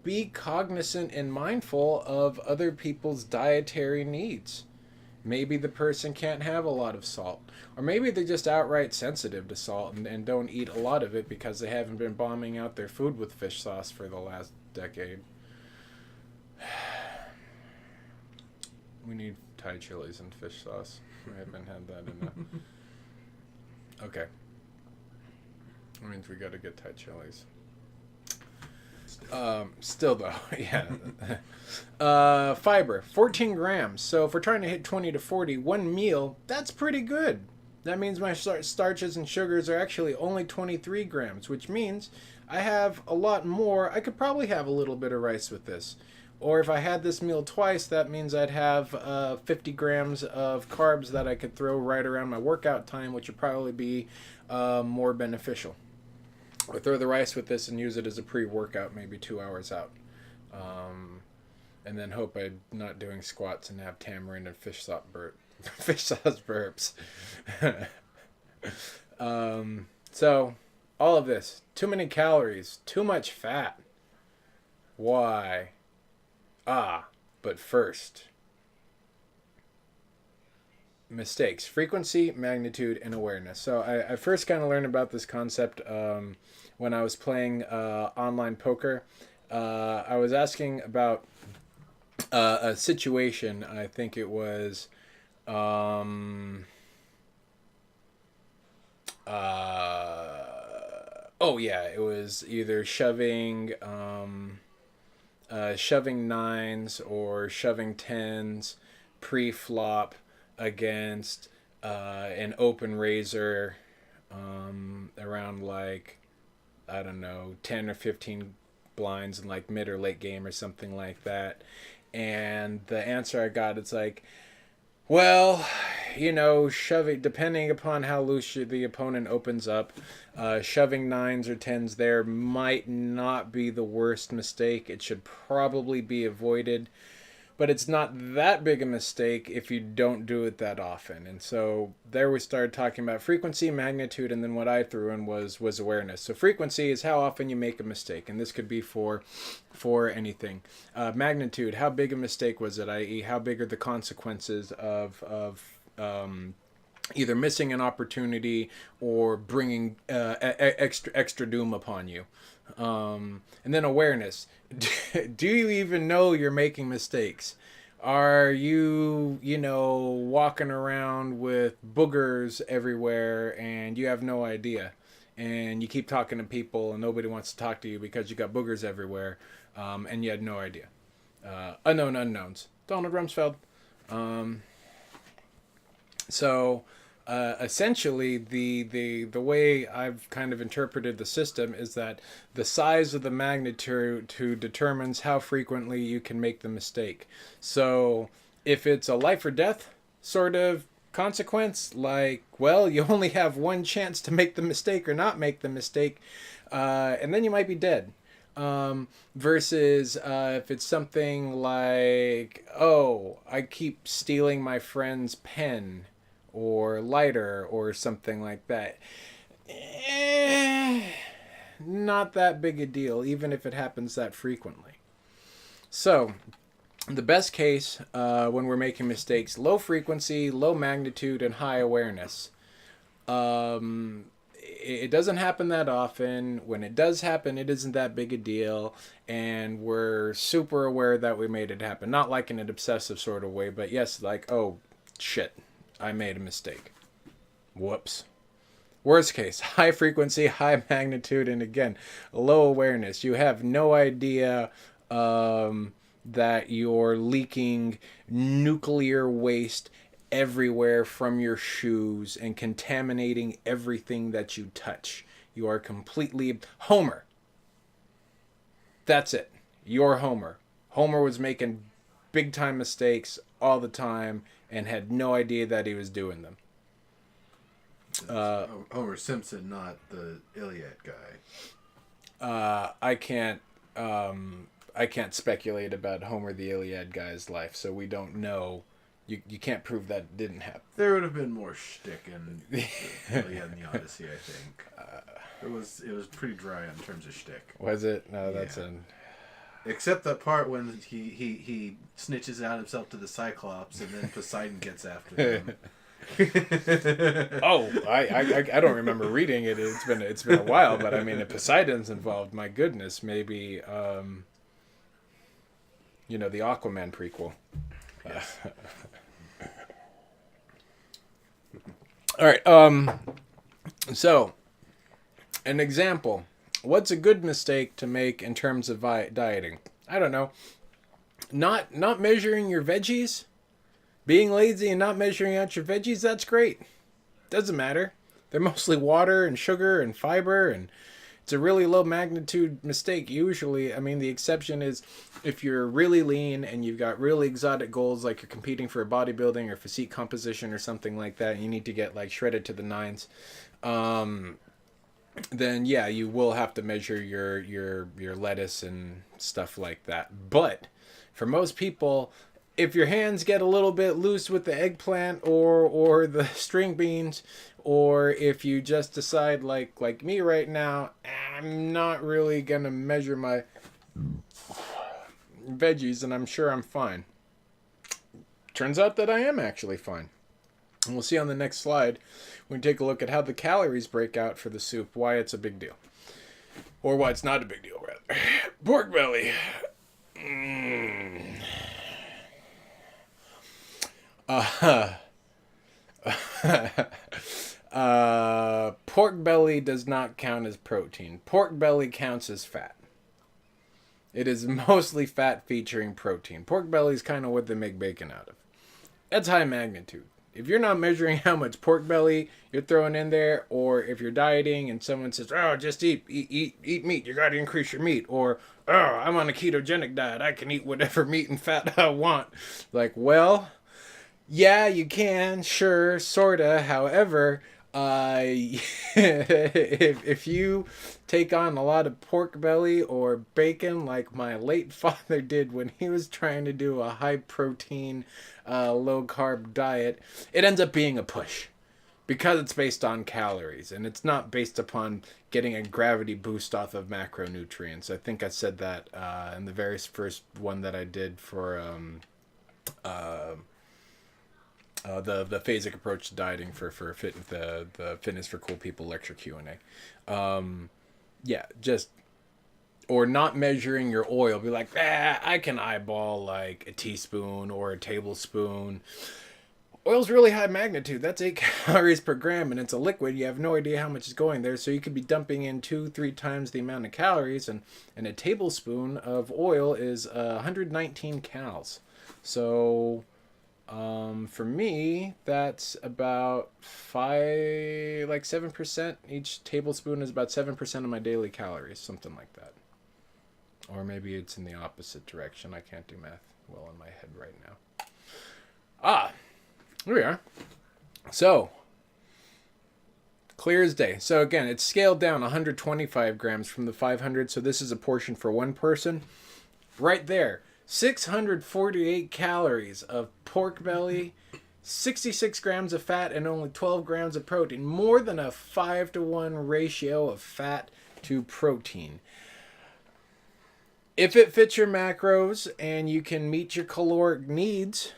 be cognizant and mindful of other people's dietary needs. Maybe the person can't have a lot of salt, or maybe they're just outright sensitive to salt and don't eat a lot of it because they haven't been bombing out their food with fish sauce for the last decade. We need Thai chilies and fish sauce. I haven't had that enough. Okay. That means we got to get Thai chilies. Still though, yeah. Fiber, 14 grams. So if we're trying to hit 20 to 40, one meal, that's pretty good. That means my starches and sugars are actually only 23 grams, which means I have a lot more. I could probably have a little bit of rice with this. Or if I had this meal twice, that means I'd have 50 grams of carbs that I could throw right around my workout time, which would probably be more beneficial. Or throw the rice with this and use it as a pre-workout, maybe 2 hours out. And then hope I'm not doing squats and have tamarind and fish sauce burps. So, all of this. Too many calories. Too much fat. Why? But first. Mistakes. Frequency, magnitude, and awareness. So I first kind of learned about this concept when I was playing online poker. I was asking about a situation. I think it was it was either shoving nines or shoving tens pre-flop against an open razor around like, I don't know, 10 or 15 blinds in like mid or late game or something like that. And the answer I got, it's like, well, shoving, depending upon how loose the opponent opens up, shoving 9s or 10s there might not be the worst mistake. It should probably be avoided. But it's not that big a mistake if you don't do it that often. And so there we started talking about frequency, magnitude, and then what I threw in was awareness. So frequency is how often you make a mistake, and this could be for anything. Magnitude, how big a mistake was it, i.e. how big are the consequences of either missing an opportunity or bringing extra doom upon you. And then awareness. Do you even know you're making mistakes? Are you, walking around with boogers everywhere and you have no idea? And you keep talking to people and nobody wants to talk to you because you got boogers everywhere, and you had no idea. Unknown unknowns. Donald Rumsfeld. Essentially, the way I've kind of interpreted the system is that the size of the magnitude determines how frequently you can make the mistake. So if it's a life or death sort of consequence, like, well, you only have one chance to make the mistake or not make the mistake, and then you might be dead. Versus if it's something like, oh, I keep stealing my friend's pen or lighter or something like that. Not that big a deal, even if it happens that frequently. So, the best case when we're making mistakes, low frequency, low magnitude, and high awareness. It doesn't happen that often. When it does happen, it isn't that big a deal, and we're super aware that we made it happen. Not like in an obsessive sort of way, but yes, like, oh, shit, I made a mistake. Whoops. Worst case, high frequency, high magnitude, and again, low awareness. You have no idea that you're leaking nuclear waste everywhere from your shoes and contaminating everything that you touch. You are completely Homer. That's it. You're Homer. Homer was making big time mistakes all the time and had no idea that he was doing them. Homer Simpson, not the Iliad guy. I can't speculate about Homer the Iliad guy's life, so we don't know. You can't prove that didn't happen. There would have been more shtick in the Iliad and the Odyssey, I think. It was pretty dry in terms of shtick. Was it? No, that's an. Except that part when he snitches out himself to the Cyclops and then Poseidon gets after him. Oh, I don't remember reading it. It's been a while, but I mean, if Poseidon's involved, my goodness, maybe the Aquaman prequel. Yes. All right. So, an example. What's a good mistake to make in terms of dieting? I don't know. Not measuring your veggies? Being lazy and not measuring out your veggies, that's great. Doesn't matter. They're mostly water and sugar and fiber, and it's a really low magnitude mistake usually. I mean, the exception is if you're really lean and you've got really exotic goals, like you're competing for a bodybuilding or physique composition or something like that, and you need to get like shredded to the nines. Then yeah, you will have to measure your lettuce and stuff like that. But for most people, if your hands get a little bit loose with the eggplant or the string beans, or if you just decide like me right now, I'm not really gonna measure my veggies and I'm sure I'm fine. Turns out that I am actually fine. And we'll see on the next slide when we take a look at how the calories break out for the soup, why it's a big deal. Or why it's not a big deal, rather. Pork belly. Pork belly does not count as protein. Pork belly counts as fat. It is mostly fat featuring protein. Pork belly is kind of what they make bacon out of. That's high magnitude. If you're not measuring how much pork belly you're throwing in there, or if you're dieting and someone says, "Oh, just eat meat. You got to increase your meat," or "Oh, I'm on a ketogenic diet. I can eat whatever meat and fat I want." Like, well, yeah, you can, sure, sorta. However, if you take on a lot of pork belly or bacon, like my late father did when he was trying to do a high protein, low carb diet, it ends up being a push because it's based on calories and it's not based upon getting a gravity boost off of macronutrients. I think I said that in the very first one that I did for the phasic approach to dieting for the fitness for cool people lecture Q&A. Yeah, just or not measuring your oil. Be like, I can eyeball like a teaspoon or a tablespoon. Oil's really high magnitude. That's 8 calories per gram, and it's a liquid. You have no idea how much is going there, so you could be dumping in 2-3 times the amount of calories, and a tablespoon of oil is 119 calories. So for me, that's about 7%. Each tablespoon is about 7% of my daily calories, something like that. Or maybe it's in the opposite direction. I can't do math well in my head right now. Here we are. So, clear as day. So again, it's scaled down 125 grams from the 500. So this is a portion for one person. Right there. 648 calories of pork belly, 66 grams of fat, and only 12 grams of protein. More than a 5-to-1 ratio of fat to protein. If it fits your macros and you can meet your caloric needs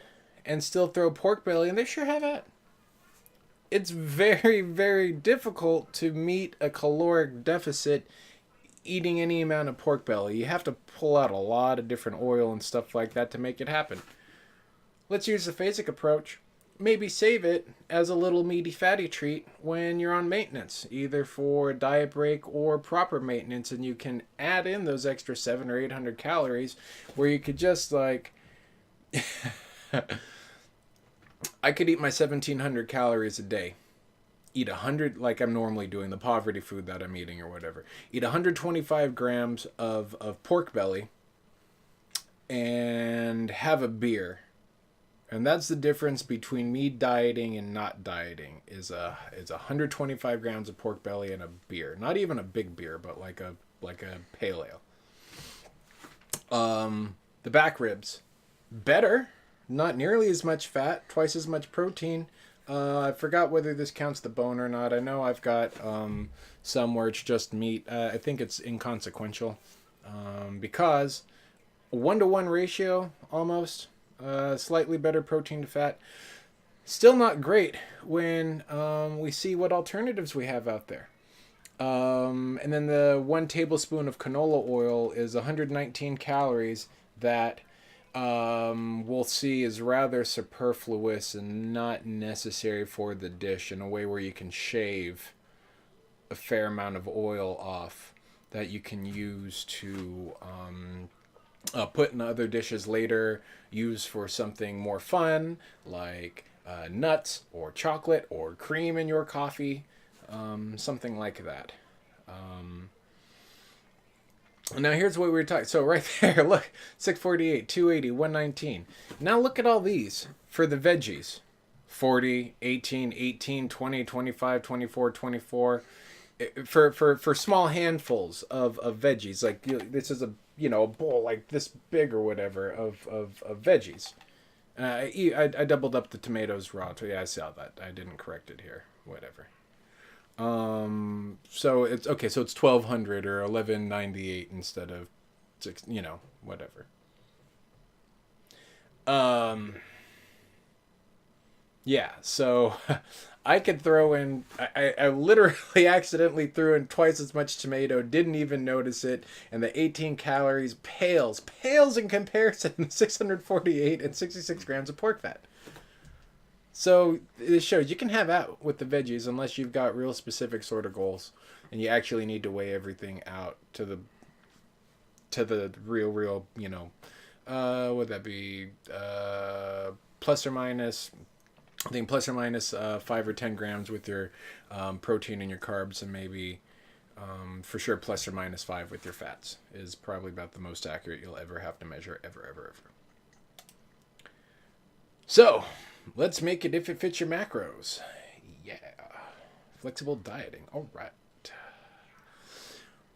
and still throw pork belly in there, sure, have at. It's very, very difficult to meet a caloric deficit eating any amount of pork belly. You have to pull out a lot of different oil and stuff like that to make it happen. Let's use the phasic approach. Maybe save it as a little meaty fatty treat when you're on maintenance, either for a diet break or proper maintenance, and you can add in those extra 700 or 800 calories where you could just like I could eat my 1,700 calories a day. Eat 100, like I'm normally doing, the poverty food that I'm eating or whatever. Eat 125 grams of pork belly and have a beer. And that's the difference between me dieting and not dieting is 125 grams of pork belly and a beer. Not even a big beer, but like a pale ale. The back ribs. Better. Not nearly as much fat, twice as much protein. I forgot whether this counts the bone or not. I know I've got some where it's just meat. I think it's inconsequential because 1-to-1 ratio almost. Slightly better protein to fat. Still not great when we see what alternatives we have out there. And then the 1 tablespoon of canola oil is 119 calories that we'll see is rather superfluous and not necessary for the dish in a way where you can shave a fair amount of oil off that you can use to put in other dishes later, use for something more fun like nuts or chocolate or cream in your coffee, something like that. Now here's what we were talking. So right there, look, 648, 280, 119. Now look at all these for the veggies. 40, 18, 18, 20, 25, 24, 24. For small handfuls of veggies. Like this is a bowl like this big or whatever of veggies. I doubled up the tomatoes raw. Yeah, I saw that. I didn't correct it here. Whatever. So it's okay. So it's 1,200 or 1,198 instead of 6. Whatever. Yeah. So I could throw in. I literally accidentally threw in twice as much tomato. Didn't even notice it, and the 18 calories pales in comparison to 648 and 66 grams of pork fat. So this shows you can have out with the veggies unless you've got real specific sort of goals, and you actually need to weigh everything out to the real. Would that be plus or minus, I think plus or minus 5 or 10 grams with your protein and your carbs, and maybe for sure plus or minus 5 with your fats is probably about the most accurate you'll ever have to measure, ever. So let's make it if it fits your macros. Yeah. Flexible dieting. All right.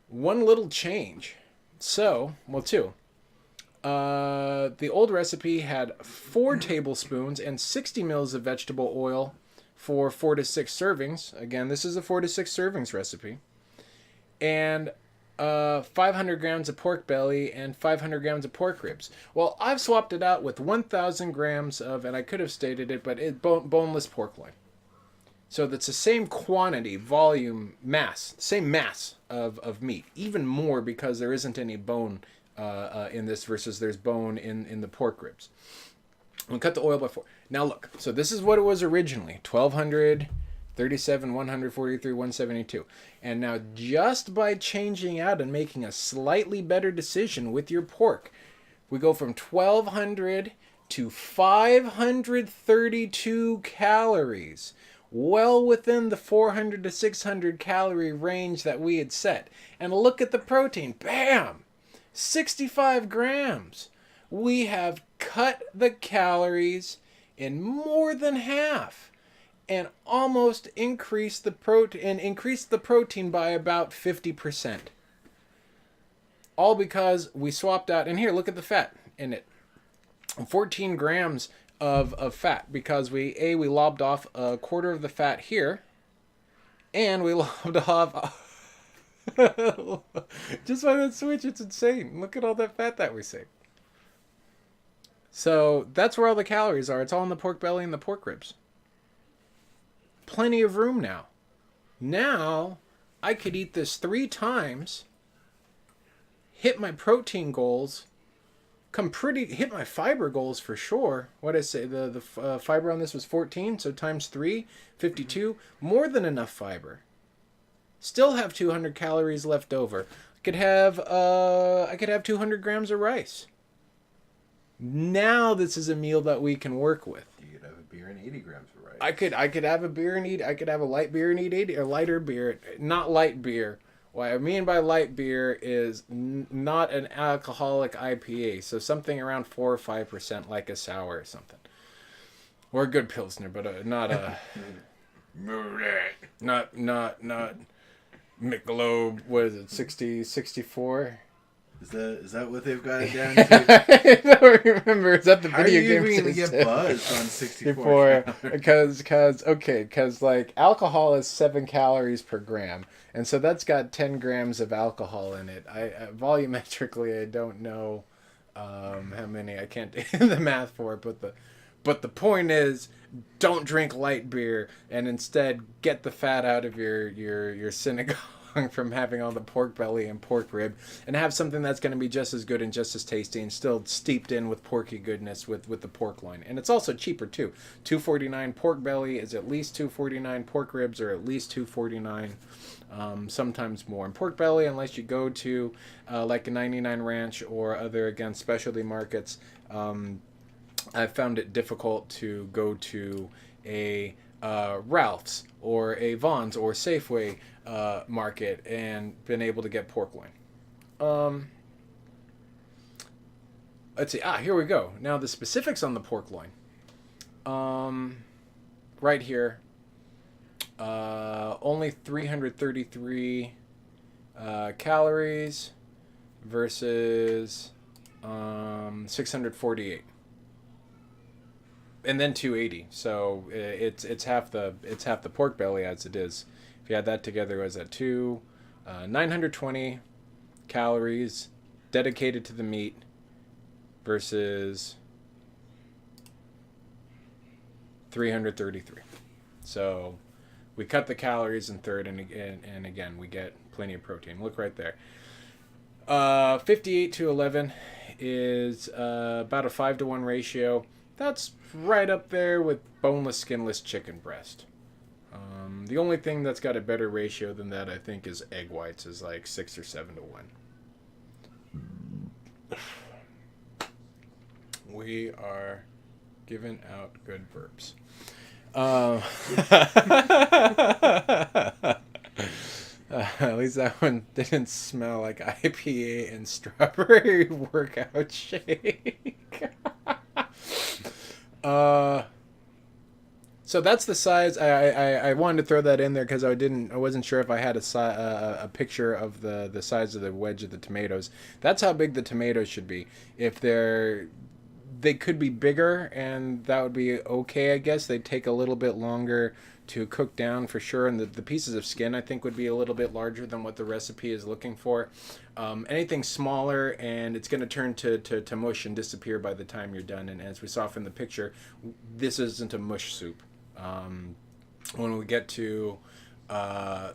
One little change. So, well, two. The old recipe had 4 tablespoons and 60 mils of vegetable oil for 4 to 6 servings. Again, this is a 4 to 6 servings recipe. And 500 grams of pork belly and 500 grams of pork ribs. Well, I've swapped it out with 1,000 grams of, and I could have stated it, but boneless pork loin. So that's the same quantity, volume, mass, same mass of meat. Even more because there isn't any bone in this versus there's bone in the pork ribs. We'll cut the oil by 4. Now look, so this is what it was originally. 1,200, 37, 143, 172. And now just by changing out and making a slightly better decision with your pork, we go from 1,200 to 532 calories. Well within the 400 to 600 calorie range that we had set. And look at the protein. Bam! 65 grams. We have cut the calories in more than half and almost increased the protein by about 50%. All because we swapped out, and here, look at the fat in it. 14 grams of fat, because we lobbed off a quarter of the fat here, and we lobbed off just by that switch. It's insane. Look at all that fat that we saved. So that's where all the calories are. It's all in the pork belly and the pork ribs. Plenty of room now. Now I could eat this 3 times, hit my protein goals, hit my fiber goals for sure. What did I say? The fiber on this was 14, so times 3, 52. More than enough fiber. Still have 200 calories left over. I could have 200 grams of rice. Now this is a meal that we can work with. You could have a beer and 80 grams of rice. I could have a beer and eat. I could have a light beer and eat 80, or lighter beer, not light beer. What I mean by light beer is not an alcoholic IPA, so something around 4 or 5%, like a sour or something, or a good pilsner, but not a not Michelob. What is it? 60, 64. Is that what they've got it down to? I don't remember. Is that the video game? How are you even going to get buzzed on 64? Because like alcohol is 7 calories per gram, and so that's got 10 grams of alcohol in it. Volumetrically, I don't know how many. I can't do the math for it, but the point is, don't drink light beer, and instead get the fat out of your synagogue from having all the pork belly and pork rib, and have something that's going to be just as good and just as tasty and still steeped in with porky goodness with the pork loin. And it's also cheaper too. $2.49 pork belly is at least $2.49. Pork ribs are at least $2.49, sometimes more. And pork belly, unless you go to like a 99 Ranch or other, again, specialty markets, I've found it difficult to go to a Ralph's or a Vaughn's or Safeway market and been able to get pork loin. Let's see. Here we go. Now the specifics on the pork loin. Right here. Only 333 calories versus 648. And then 280. So it's half the pork belly as it is. If you add that together, it was at 920 calories dedicated to the meat versus 333. So we cut the calories in third, and again we get plenty of protein. Look right there. 58 to 11 is about a 5-to-1 ratio. That's right up there with boneless, skinless chicken breast. The only thing that's got a better ratio than that, I think, is egg whites, is like 6 or 7 to 1. We are Giving out good burps. At least that one didn't smell like IPA and strawberry workout shake. So that's the size. I wanted to throw that in there because I wasn't sure if I had a picture of the size of the wedge of the tomatoes. That's how big the tomatoes should be. If they could be bigger, and that would be okay, I guess. They'd take a little bit longer to cook down for sure, and the pieces of skin I think would be a little bit larger than what the recipe is looking for. Anything smaller and it's going to turn to mush and disappear by the time you're done. And as we saw from the picture, this isn't a mush soup. When we get to the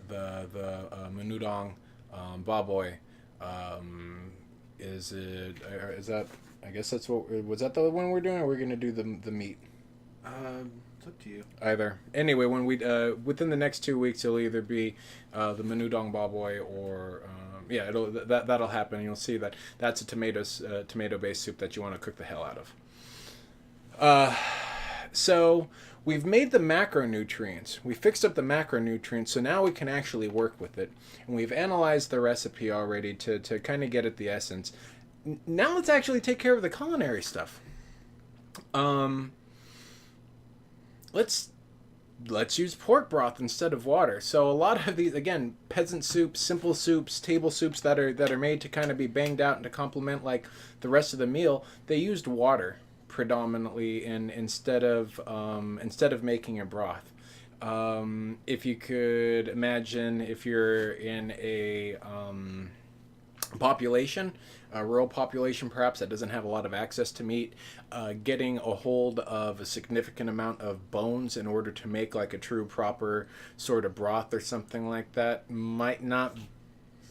menudong baboy, is that, I guess that's was that the one we're doing, or we're going to do the meat? It's up to you. Either. Anyway, when we within the next 2 weeks, it'll either be the menudong baboy or that'll happen. You'll see that's a tomato-based soup that you want to cook the hell out of. So we've made the macronutrients. We fixed up the macronutrients, so now we can actually work with it. And we've analyzed the recipe already to kind of get at the essence. Now let's actually take care of the culinary stuff. Let's use pork broth instead of water. So a lot of these, again, peasant soups, simple soups, table soups that are made to kind of be banged out and to complement like the rest of the meal, they used water predominantly instead of making a broth. If you could imagine, if you're in a population, a rural population perhaps that doesn't have a lot of access to meat, getting a hold of a significant amount of bones in order to make like a true proper sort of broth or something like that might not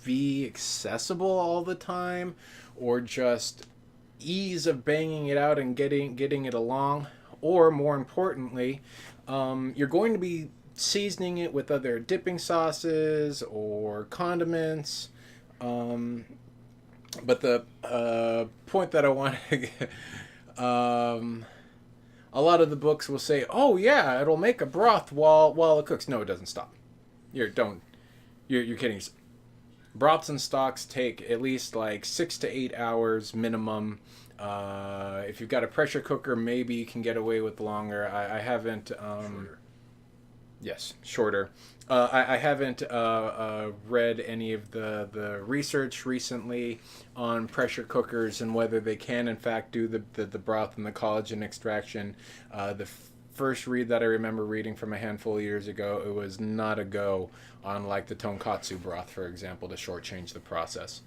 be accessible all the time, or just ease of banging it out and getting it along. Or more importantly, you're going to be seasoning it with other dipping sauces or condiments. But the point that I want to get, a lot of the books will say, "Oh yeah, it'll make a broth while it cooks." No, it doesn't. Stop. You're kidding. Broths and stocks take at least like 6 to 8 hours minimum. If you've got a pressure cooker, maybe you can get away with longer. I haven't. Shorter. Yes, shorter. I haven't read any of the research recently on pressure cookers and whether they can in fact do the broth and the collagen extraction. The first read that I remember reading from a handful of years ago, it was not a go on like the tonkatsu broth, for example, to shortchange the process.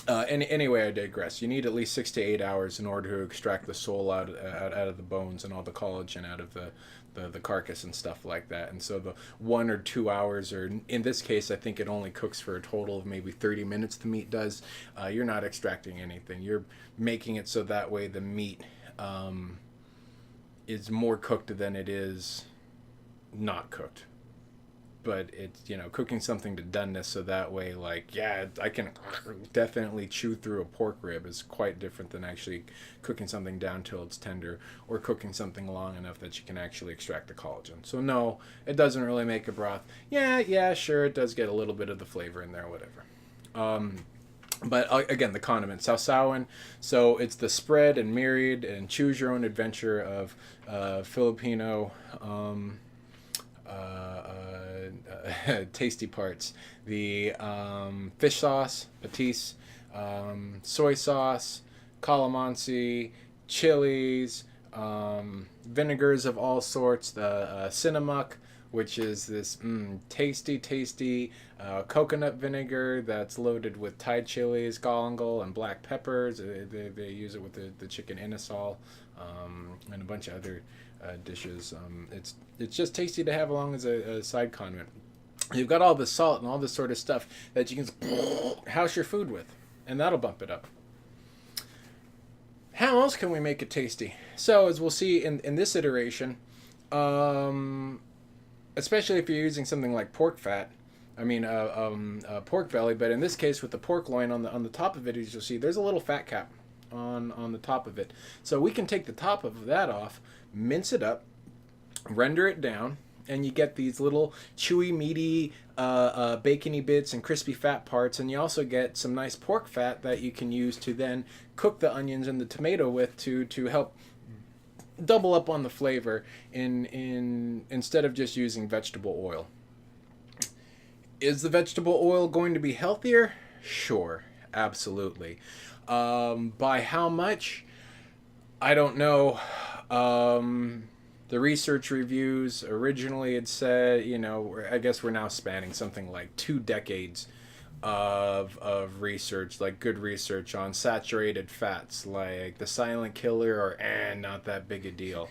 Anyway, I digress. You need at least 6 to 8 hours in order to extract the soul out of the bones and all the collagen out of the carcass and stuff like that. And so the 1 or 2 hours, or in this case, I think it only cooks for a total of maybe 30 minutes, the meat does. You're not extracting anything. You're making it so that way the meat is more cooked than it is not cooked. But it's, cooking something to doneness so that way, like, yeah, I can definitely chew through a pork rib is quite different than actually cooking something down till it's tender, or cooking something long enough that you can actually extract the collagen. So no, it doesn't really make a broth. Yeah, sure, it does get a little bit of the flavor in there, whatever. But again, the condiments, sausawan. So it's the spread and myriad and choose your own adventure of Filipino tasty parts. The fish sauce, patis, soy sauce, calamansi, chilies, vinegars of all sorts, the cinnamon, which is this tasty coconut vinegar that's loaded with Thai chilies, galangal, and black peppers. They use it with the chicken inasal, and a bunch of other dishes. It's just tasty to have along as a side condiment. You've got all the salt and all this sort of stuff that you can house your food with, and that'll bump it up. How else can we make it tasty? So as we'll see in this iteration, especially if you're using something like pork fat, pork belly, but in this case with the pork loin on the top of it, as you'll see, there's a little fat cap on the top of it. So we can take the top of that off, mince it up, render it down, and you get these little chewy, meaty, bacony bits and crispy fat parts. And you also get some nice pork fat that you can use to then cook the onions and the tomato with to help double up on the flavor instead of just using vegetable oil. Is the vegetable oil going to be healthier? Sure, absolutely. By how much? I don't know. The research reviews originally had said, I guess we're now spanning something like 2 decades of research, like good research on saturated fats, like the silent killer or not that big a deal.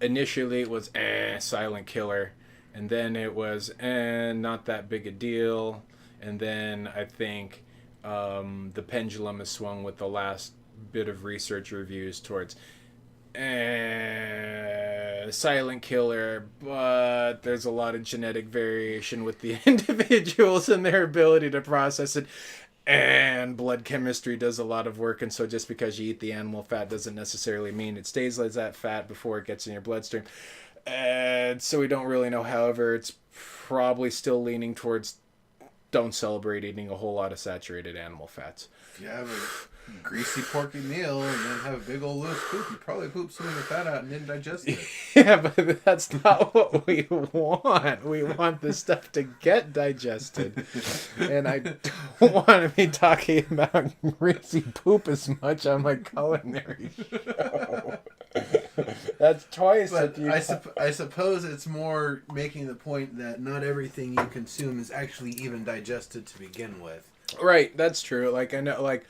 Initially it was silent killer, and then it was not that big a deal, and then I think the pendulum has swung with the last bit of research reviews towards silent killer, but there's a lot of genetic variation with the individuals and their ability to process it, and blood chemistry does a lot of work, and so just because you eat the animal fat doesn't necessarily mean it stays as that fat before it gets in your bloodstream. And so we don't really know. However, it's probably still leaning towards don't celebrate eating a whole lot of saturated animal fats. If you have a greasy porky meal and then have a big old loose poop, you probably poop some of the fat out and didn't digest it. Yeah, but that's not what we want. We want the stuff to get digested. And I don't want to be talking about greasy poop as much on my culinary show. That's twice. But I suppose it's more making the point that not everything you consume is actually even digested to begin with. Right, that's true. Like I know, like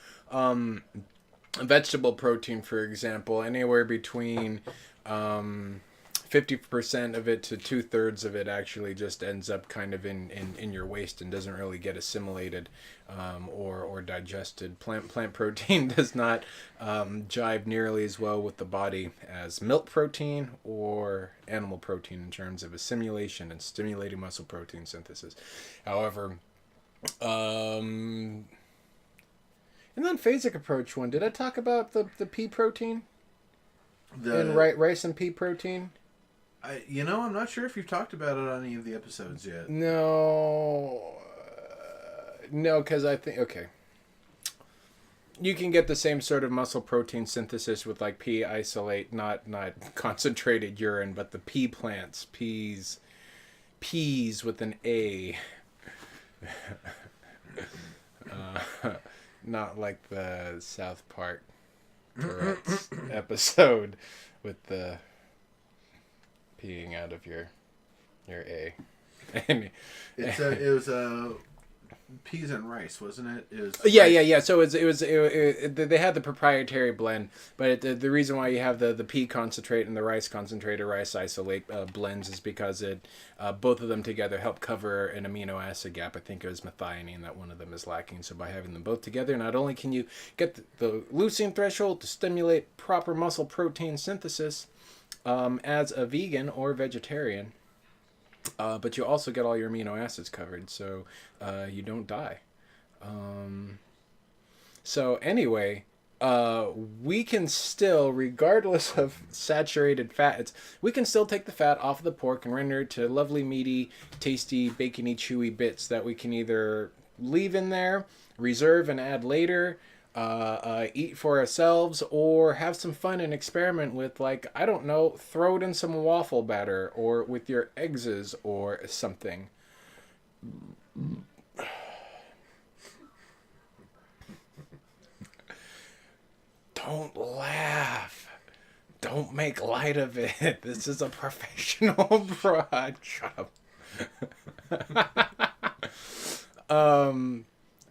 vegetable protein, for example, anywhere between 50% of it to 2/3 of it actually just ends up kind of in your waste and doesn't really get assimilated or digested. Plant protein does not jive nearly as well with the body as milk protein or animal protein in terms of assimilation and stimulating muscle protein synthesis. However, and then phasic approach one. Did I talk about the pea protein? And rice and pea protein? I'm not sure if you've talked about it on any of the episodes yet. No, because I think, okay. You can get the same sort of muscle protein synthesis with like pea isolate, not concentrated urine, but the pea plants, peas with an A. Not like the South Park Tourette's episode with the peeing out of your A. It was peas and rice, wasn't it? It was yeah. So it was they had the proprietary blend, but the reason why you have the pea concentrate and the rice concentrate or rice isolate blends is because both of them together help cover an amino acid gap. I think it was methionine that one of them is lacking. So by having them both together, not only can you get the leucine threshold to stimulate proper muscle protein synthesis as a vegan or vegetarian, but you also get all your amino acids covered, so you don't die. So anyway, we can still, regardless of saturated fats, we can still take the fat off of the pork and render it to lovely, meaty, tasty, bacony, chewy bits that we can either leave in there, reserve and add later, eat for ourselves, or have some fun and experiment with, like, I don't know, throw it in some waffle batter or with your eggs or something. Don't laugh. Don't make light of it. This is a professional broad. Shut up.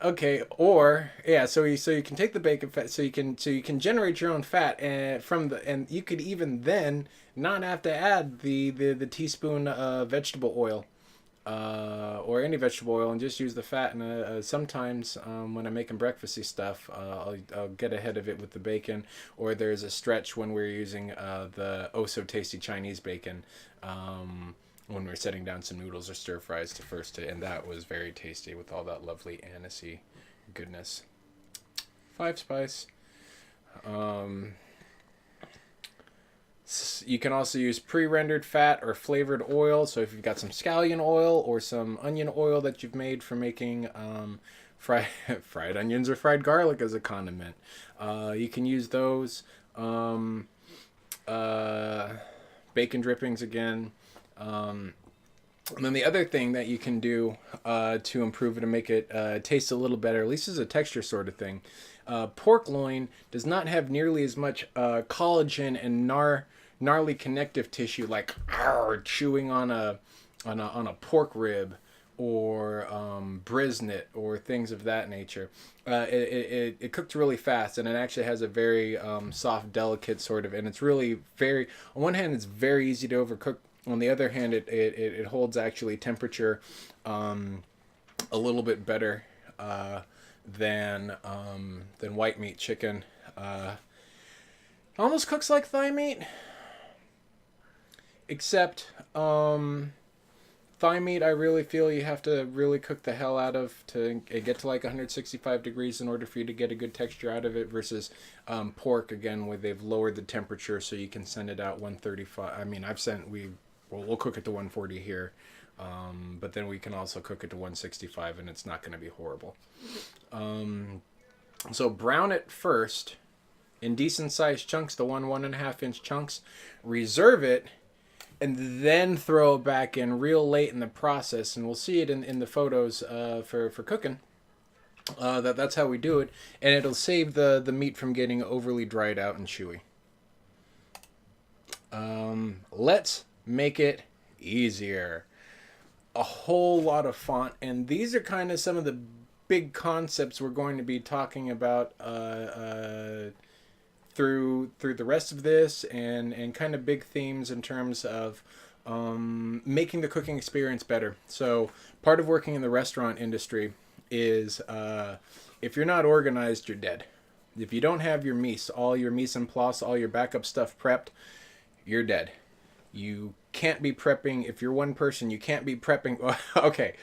Okay, or so you can take the bacon fat, so you can generate your own fat, and you could even then not have to add the teaspoon of vegetable oil, or any vegetable oil, and just use the fat. And sometimes when I'm making breakfasty stuff, I'll get ahead of it with the bacon. Or there's a stretch when we're using the oh so tasty Chinese bacon. When we were setting down some noodles or stir fries and that was very tasty with all that lovely anisey goodness. 5 spice. You can also use pre-rendered fat or flavored oil. So if you've got some scallion oil or some onion oil that you've made for making fried onions or fried garlic as a condiment, you can use those. Bacon drippings again. And then the other thing that you can do to improve it and make it taste a little better, at least as a texture sort of thing, pork loin does not have nearly as much collagen and gnarly connective tissue, like chewing on a pork rib or brisnet or things of that nature. It cooks really fast, and it actually has a very soft, delicate sort of, and it's really very, on one hand, it's very easy to overcook. On the other hand, it holds actually temperature a little bit better than white meat chicken. Almost cooks like thigh meat, except thigh meat I really feel you have to really cook the hell out of to get to like 165 degrees in order for you to get a good texture out of it, versus pork, again, where they've lowered the temperature so you can send it out 135. I mean, we'll cook it to 140 here, but then we can also cook it to 165 and it's not going to be horrible. So brown it first in decent sized chunks, the 1.5 inch chunks. Reserve it, and then throw it back in real late in the process, and we'll see it in the photos for cooking. That's how we do it, and it'll save the meat from getting overly dried out and chewy. Let's make it easier. A whole lot of font, and these are kind of some of the big concepts we're going to be talking about through the rest of this, and kind of big themes in terms of making the cooking experience better. So part of working in the restaurant industry is if you're not organized, you're dead. If you don't have your all your mise en place, all your backup stuff prepped, you're dead. You can't be prepping. If you're one person, you can't be prepping. Okay,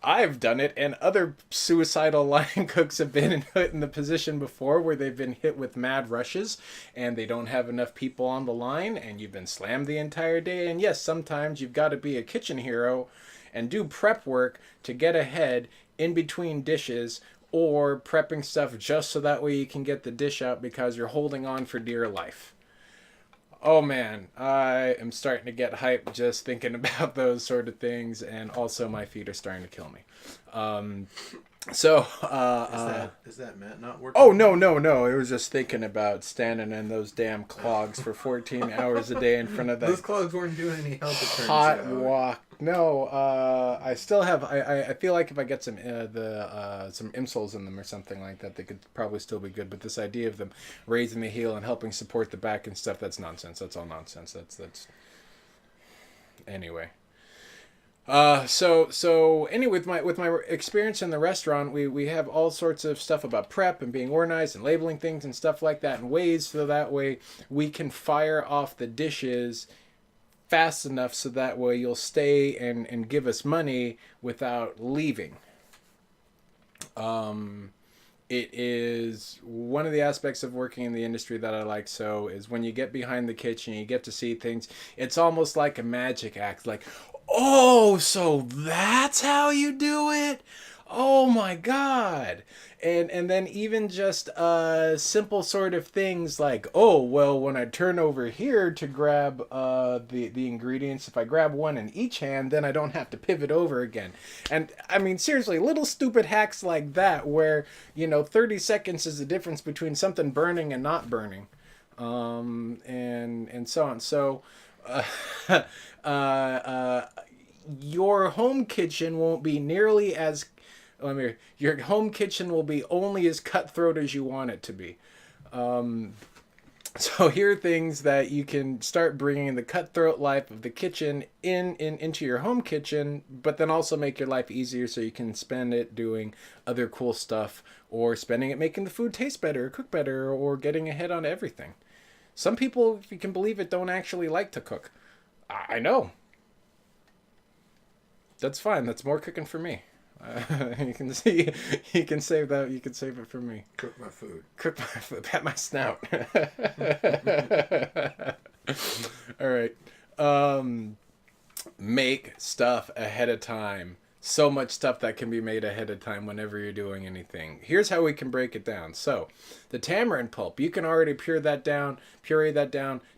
I've done it, and other suicidal line cooks have been in the position before where they've been hit with mad rushes and they don't have enough people on the line, and you've been slammed the entire day. And yes, sometimes you've got to be a kitchen hero and do prep work to get ahead in between dishes, or prepping stuff just so that way you can get the dish out because you're holding on for dear life. Oh man, I am starting to get hyped just thinking about those sort of things, and also my feet are starting to kill me. Is that Matt not working? Oh, no. It was just thinking about standing in those damn clogs for 14 hours a day in front of that. Those clogs weren't doing any help. Hot walk. No, I still have. I feel like if I get some insoles in them or something like that, they could probably still be good. But this idea of them raising the heel and helping support the back and stuff, that's nonsense. That's all nonsense. That's anyway. So anyway, with my experience in the restaurant, we have all sorts of stuff about prep and being organized and labeling things and stuff like that in ways so that way we can fire off the dishes fast enough so that way you'll stay and give us money without leaving. It is one of the aspects of working in the industry that I like so is when you get behind the kitchen, you get to see things. It's almost like a magic act. Like, oh, so that's how you do it? Oh my God. And then even just simple sort of things like, oh, well, when I turn over here to grab the ingredients, if I grab one in each hand, then I don't have to pivot over again. And I mean, seriously, little stupid hacks like that where, 30 seconds is the difference between something burning and not burning. And so on. So your home kitchen won't be nearly as... your home kitchen will be only as cutthroat as you want it to be. So here are things that you can start bringing the cutthroat life of the kitchen into your home kitchen, but then also make your life easier so you can spend it doing other cool stuff, or spending it making the food taste better, or cook better, or getting ahead on everything. Some people, if you can believe it, don't actually like to cook. I know. That's fine. That's more cooking for me. You can see. You can save that. You can save it for me. Cook my food. Cook my food. Pat my snout. All right. Make stuff ahead of time. So much stuff that can be made ahead of time whenever you're doing anything. Here's how we can break it down. So, the tamarind pulp, you can already puree that down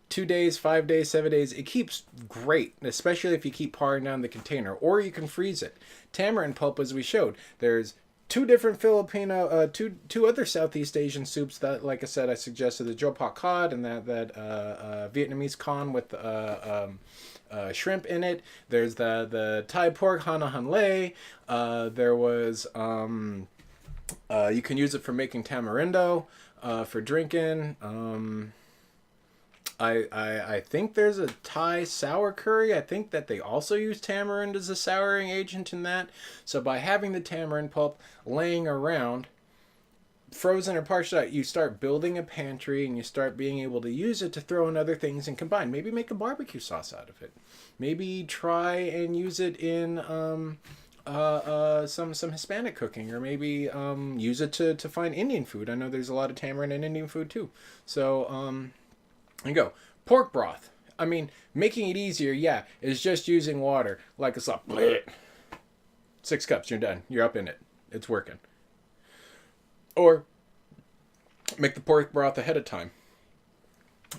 2 days, 5 days, 7 days. It keeps great, especially if you keep paring down the container, or you can freeze it. Tamarind pulp, as we showed, there's two different two other Southeast Asian soups that, like I said, I suggested the Joe Pot Cod and that Vietnamese con with shrimp in it. There's the Thai pork Hana Han Lei. There was you can use it for making tamarindo, for drinking. I think there's a Thai sour curry. I think that they also use tamarind as a souring agent in that. So by having the tamarind pulp laying around, frozen or parched out, you start building a pantry and you start being able to use it to throw in other things and combine. Maybe make a barbecue sauce out of it. Maybe try and use it in some Hispanic cooking, or maybe use it to find Indian food. I know there's a lot of tamarind in Indian food too. So there you go. Pork broth. I mean, making it easier, is just using water like a slop. 6 cups, you're done. You're up in it. It's working. Or make the pork broth ahead of time.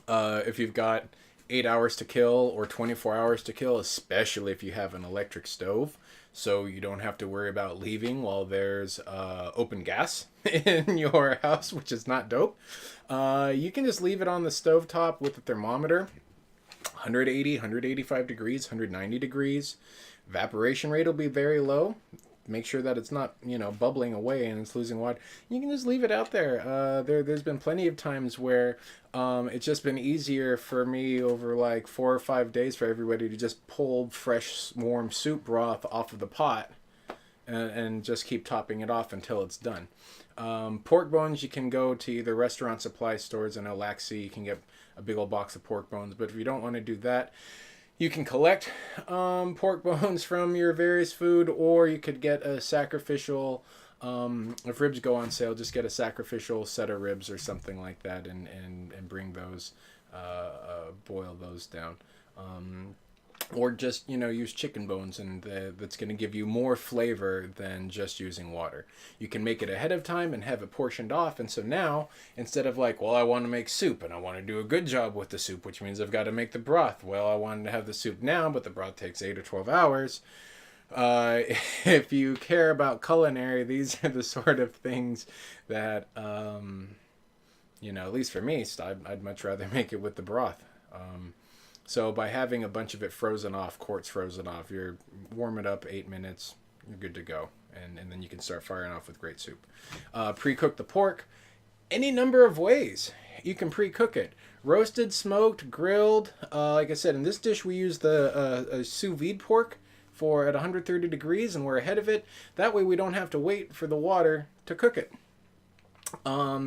If you've got 8 hours to kill or 24 hours to kill, especially if you have an electric stove, so you don't have to worry about leaving while there's open gas in your house, which is not dope. You can just leave it on the stovetop with a thermometer, 180, 185 degrees, 190 degrees. Evaporation rate will be very low. Make sure that it's not, bubbling away and it's losing water. You can just leave it out there. There's been plenty of times where it's just been easier for me over like 4 or 5 days for everybody to just pull fresh, warm soup broth off of the pot and just keep topping it off until it's done. Pork bones, you can go to either restaurant supply stores in Alaxi. You can get a big old box of pork bones. But if you don't want to do that, you can collect pork bones from your various food, or you could get a sacrificial, if ribs go on sale, just get a sacrificial set of ribs or something like that and bring those, boil those down. Or just, use chicken bones, and that's going to give you more flavor than just using water. You can make it ahead of time and have it portioned off. And so now, instead of like, well, I want to make soup and I want to do a good job with the soup, which means I've got to make the broth. Well, I wanted to have the soup now, but the broth takes 8 or 12 hours. If you care about culinary, these are the sort of things that, at least for me, I'd much rather make it with the broth. So by having a bunch of it frozen off, quarts frozen off, you're warm it up 8 minutes, you're good to go. And then you can start firing off with great soup. Pre-cook the pork. Any number of ways you can pre-cook it. Roasted, smoked, grilled. Like I said, in this dish we use the sous vide pork at 130 degrees, and we're ahead of it. That way we don't have to wait for the water to cook it.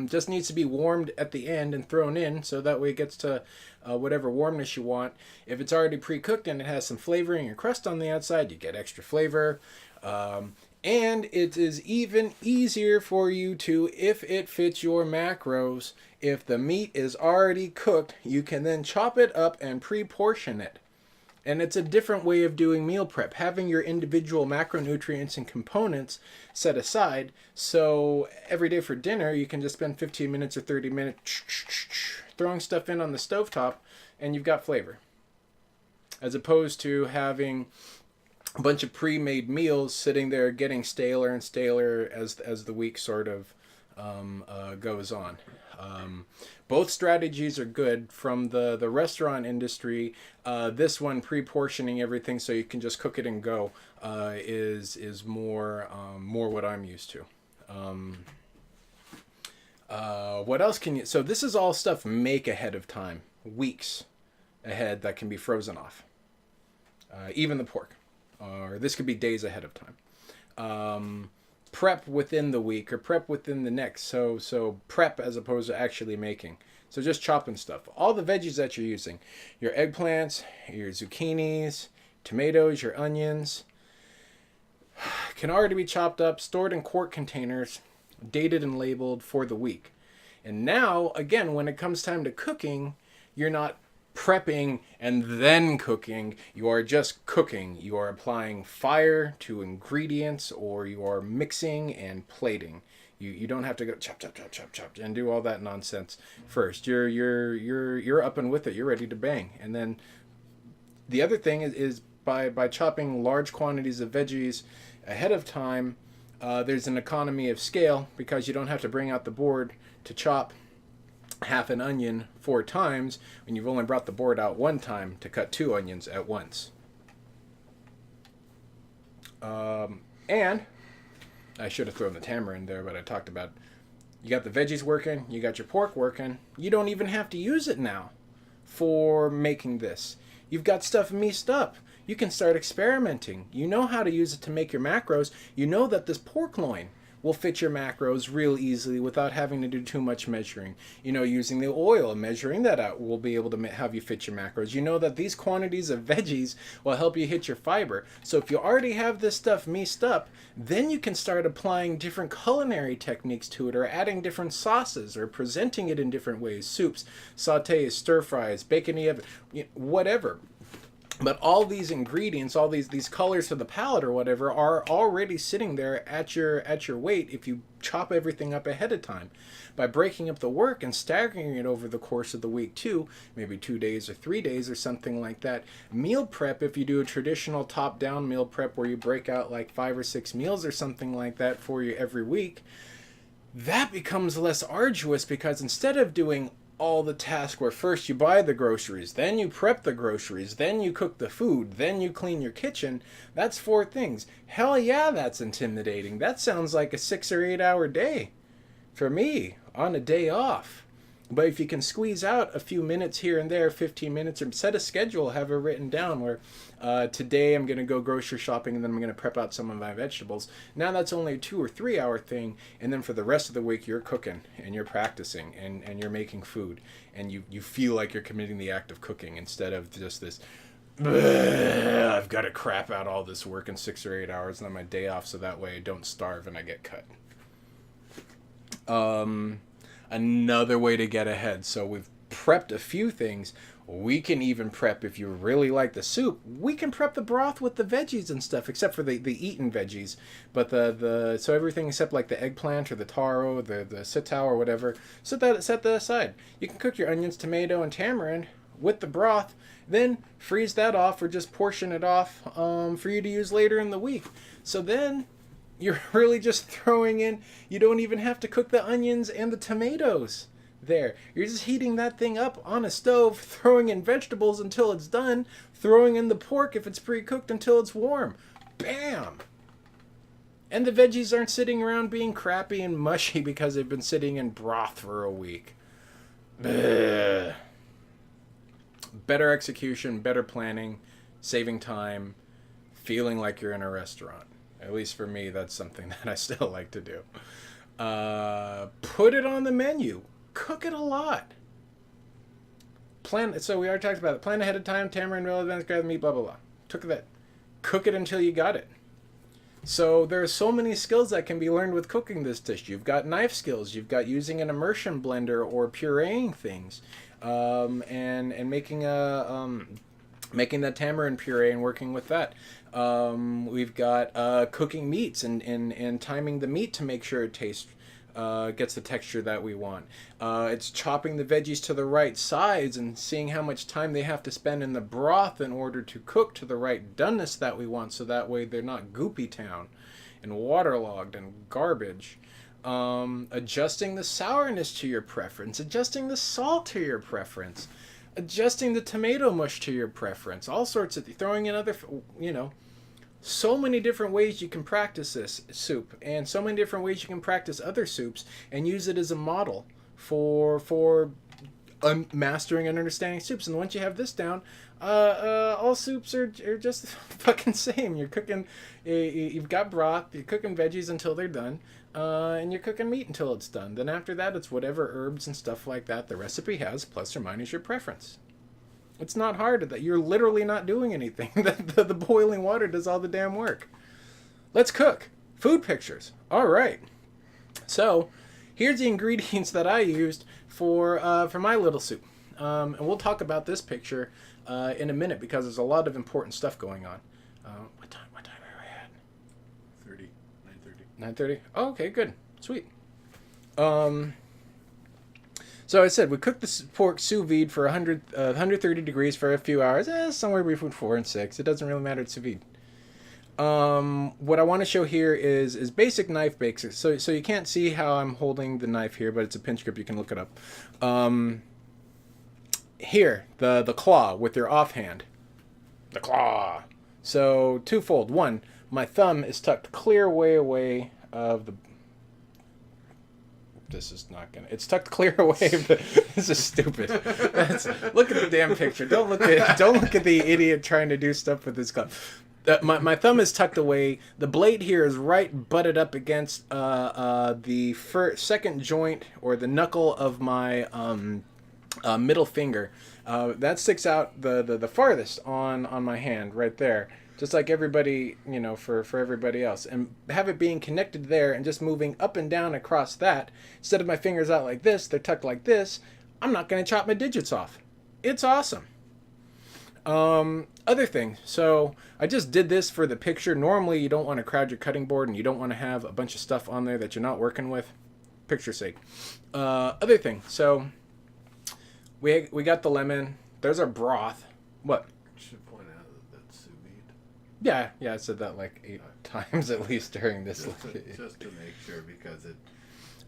Just needs to be warmed at the end and thrown in, so that way it gets to whatever warmness you want. If it's already pre-cooked and it has some flavoring and crust on the outside, you get extra flavor. And it is even easier for you to, if it fits your macros, if the meat is already cooked, you can then chop it up and pre-portion it. And it's a different way of doing meal prep, having your individual macronutrients and components set aside. So every day for dinner, you can just spend 15 minutes or 30 minutes throwing stuff in on the stovetop, and you've got flavor. As opposed to having a bunch of pre-made meals sitting there getting staler and staler as the week sort of goes on. Both strategies are good. From the restaurant industry, this one, pre-portioning everything so you can just cook it and go, is more what I'm used to. What else can you... So this is all stuff make ahead of time, weeks ahead, that can be frozen off. Even the pork. Or this could be days ahead of time. Prep within the week or prep within the next. So prep as opposed to actually making. So just chopping stuff. All the veggies that you're using. Your eggplants, your zucchinis, tomatoes, your onions. can already be chopped up, stored in quart containers, dated and labeled for the week. And now, again, when it comes time to cooking, you're not prepping and then cooking. You are just cooking. You are applying fire to ingredients, or you are mixing and plating. You don't have to go chop chop chop chop chop and do all that nonsense first. You're up and with it. You're ready to bang. And then the other thing is by chopping large quantities of veggies ahead of time, there's an economy of scale, because you don't have to bring out the board to chop half an onion 4 times when you've only brought the board out 1 time to cut 2 onions at once. And I should have thrown the tamarind there, but I talked about, you got the veggies working, you got your pork working. You don't even have to use it now for making this. You've got stuff mixed up. You can start experimenting. You know how to use it to make your macros. You know that this pork loin will fit your macros real easily without having to do too much measuring. You know, using the oil and measuring that out will be able to have you fit your macros. You know that these quantities of veggies will help you hit your fiber. So if you already have this stuff mixed up, then you can start applying different culinary techniques to it, or adding different sauces, or presenting it in different ways. Soups, sautés, stir fries, bacon in the oven, whatever. But all these ingredients, all these colors to the palate or whatever, are already sitting there at your weight if you chop everything up ahead of time. By breaking up the work and staggering it over the course of the week too, maybe 2 days or 3 days or something like that. Meal prep, if you do a traditional top-down meal prep where you break out like 5 or 6 meals or something like that for you every week, that becomes less arduous, because instead of doing all the tasks where first you buy the groceries, then you prep the groceries, then you cook the food, then you clean your kitchen, that's 4 things. Hell yeah, that's intimidating. That sounds like a 6 or 8 hour day for me on a day off. But if you can squeeze out a few minutes here and there, 15 minutes, or set a schedule, have it written down where today I'm going to go grocery shopping and then I'm going to prep out some of my vegetables. Now that's only a 2 or 3 hour thing. And then for the rest of the week, you're cooking and you're practicing and you're making food. And you feel like you're committing the act of cooking instead of just this, I've got to crap out all this work in 6 or 8 hours and then my day off so that way I don't starve and I get cut. Another way to get ahead. So we've prepped a few things. We can even prep, if you really like the soup, we can prep the broth with the veggies and stuff, except for the eaten veggies. But so everything except like the eggplant or the taro, the sitao or whatever, set that aside. You can cook your onions, tomato, and tamarind with the broth, then freeze that off or just portion it off for you to use later in the week. So then you're really just throwing in, you don't even have to cook the onions and the tomatoes there. You're just heating that thing up on a stove, throwing in vegetables until it's done, throwing in the pork if it's pre-cooked until it's warm. Bam! And the veggies aren't sitting around being crappy and mushy because they've been sitting in broth for a week. Blech. Better execution, better planning, saving time, feeling like you're in a restaurant. At least for me, that's something that I still like to do. Put it on the menu. Cook it a lot. So we already talked about it. Plan ahead of time, tamarind, real advanced, grab the meat, blah, blah, blah. Cook it until you got it. So there are so many skills that can be learned with cooking this dish. You've got knife skills. You've got using an immersion blender or pureeing things. And making that tamarind puree and working with that. We've got cooking meats and timing the meat to make sure it tastes gets the texture that we want. It's chopping the veggies to the right size and seeing how much time they have to spend in the broth in order to cook to the right doneness that we want, so that way they're not goopy town and waterlogged and garbage. Adjusting the sourness to your preference, adjusting the salt to your preference, adjusting the tomato mush to your preference, all sorts of throwing in other, so many different ways you can practice this soup, and so many different ways you can practice other soups and use it as a model for mastering and understanding soups. And once you have this down, all soups are just fucking same. You're cooking, you've got broth, you're cooking veggies until they're done, and you're cooking meat until it's done. Then after that, it's whatever herbs and stuff like that the recipe has, plus or minus your preference. It's not hard. That you're literally not doing anything. The boiling water does all the damn work. let's cook. Food pictures. All right. So, here's the ingredients that I used for my little soup. And we'll talk about this picture in a minute because there's a lot of important stuff going on. What time are we at? 9:30. 9:30. Oh, okay, good. Sweet. So I said we cooked the pork sous vide for 130 degrees for a few hours. Somewhere between 4 and 6. It doesn't really matter. It's sous vide. What I want to show here is basic knife bakes. So you can't see how I'm holding the knife here, but it's a pinch grip. You can look it up. Here, the claw with your offhand. The claw. So twofold. One, my thumb is tucked clear way away of the... This is not gonna... It's tucked clear away. This is stupid. Look at the damn picture. Don't look at the idiot trying to do stuff with his glove. My thumb is tucked away. The blade here is right butted up against the second joint or the knuckle of my middle finger. That sticks out the farthest on my hand right there. Just like everybody, for everybody else. And have it being connected there and just moving up and down across that. Instead of my fingers out like this, they're tucked like this. I'm not going to chop my digits off. It's awesome. Other thing. So I just did this for the picture. Normally you don't want to crowd your cutting board and you don't want to have a bunch of stuff on there that you're not working with. Picture's sake. Other thing. So we got the lemon. There's our broth. What? Should point out that sous vide. Yeah, I said that like 8 times at least during this. Just to make sure, because it...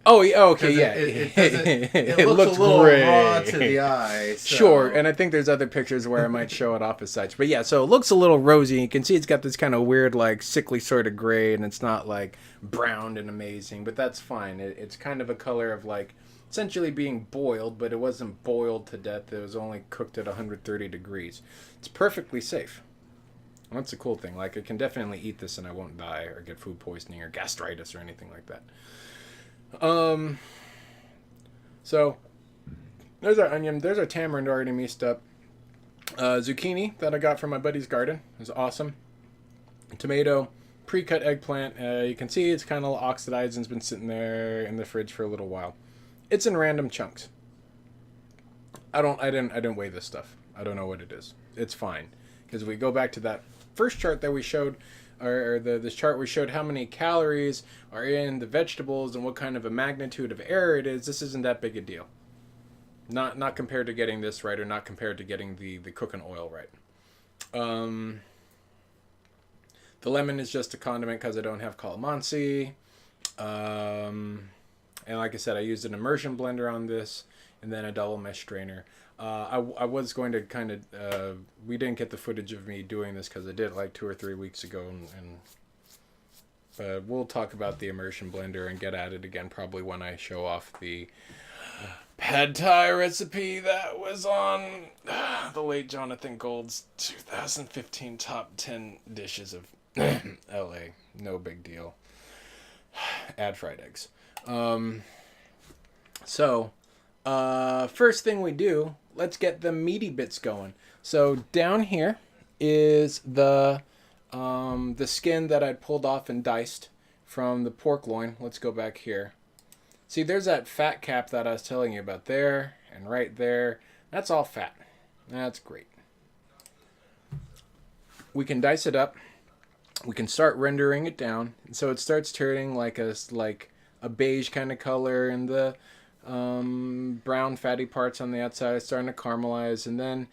Oh, okay, yeah. It looks a little great. raw to the eye. So. Sure, and I think there's other pictures where I might show it off as such. But yeah, so it looks a little rosy. You can see it's got this kind of weird, like, sickly sort of gray, and it's not, like, browned and amazing. But that's fine. It's kind of a color of, like, essentially being boiled, but it wasn't boiled to death. It was only cooked at 130 degrees. It's perfectly safe. That's the cool thing. Like, I can definitely eat this and I won't die or get food poisoning or gastritis or anything like that. So there's our onion. There's our tamarind already mixed up. Zucchini that I got from my buddy's garden is awesome. Tomato, pre-cut eggplant. You can see it's kind of oxidized and it's been sitting there in the fridge for a little while. It's in random chunks. I didn't weigh this stuff. I don't know what it is. It's fine. Because if we go back to that first chart that we showed, or this chart we showed how many calories are in the vegetables and what kind of a magnitude of error it is, this isn't that big a deal. Not compared to getting this right, or not compared to getting the cooking oil right. The lemon is just a condiment because I don't have calamansi. And like I said, I used an immersion blender on this, and then a double mesh strainer. I was going to kind of... we didn't get the footage of me doing this because I did it like 2 or 3 weeks ago. But we'll talk about the immersion blender and get at it again probably when I show off the pad thai recipe that was on the late Jonathan Gold's 2015 top 10 dishes of LA. No big deal. Add fried eggs. First thing we do, let's get the meaty bits going. So down here is the skin that I'd pulled off and diced from the pork loin. Let's go back here. See, there's that fat cap that I was telling you about there and right there. That's all fat. That's great. We can dice it up. We can start rendering it down. So it starts turning like a beige kind of color, and the brown fatty parts on the outside are starting to caramelize, and then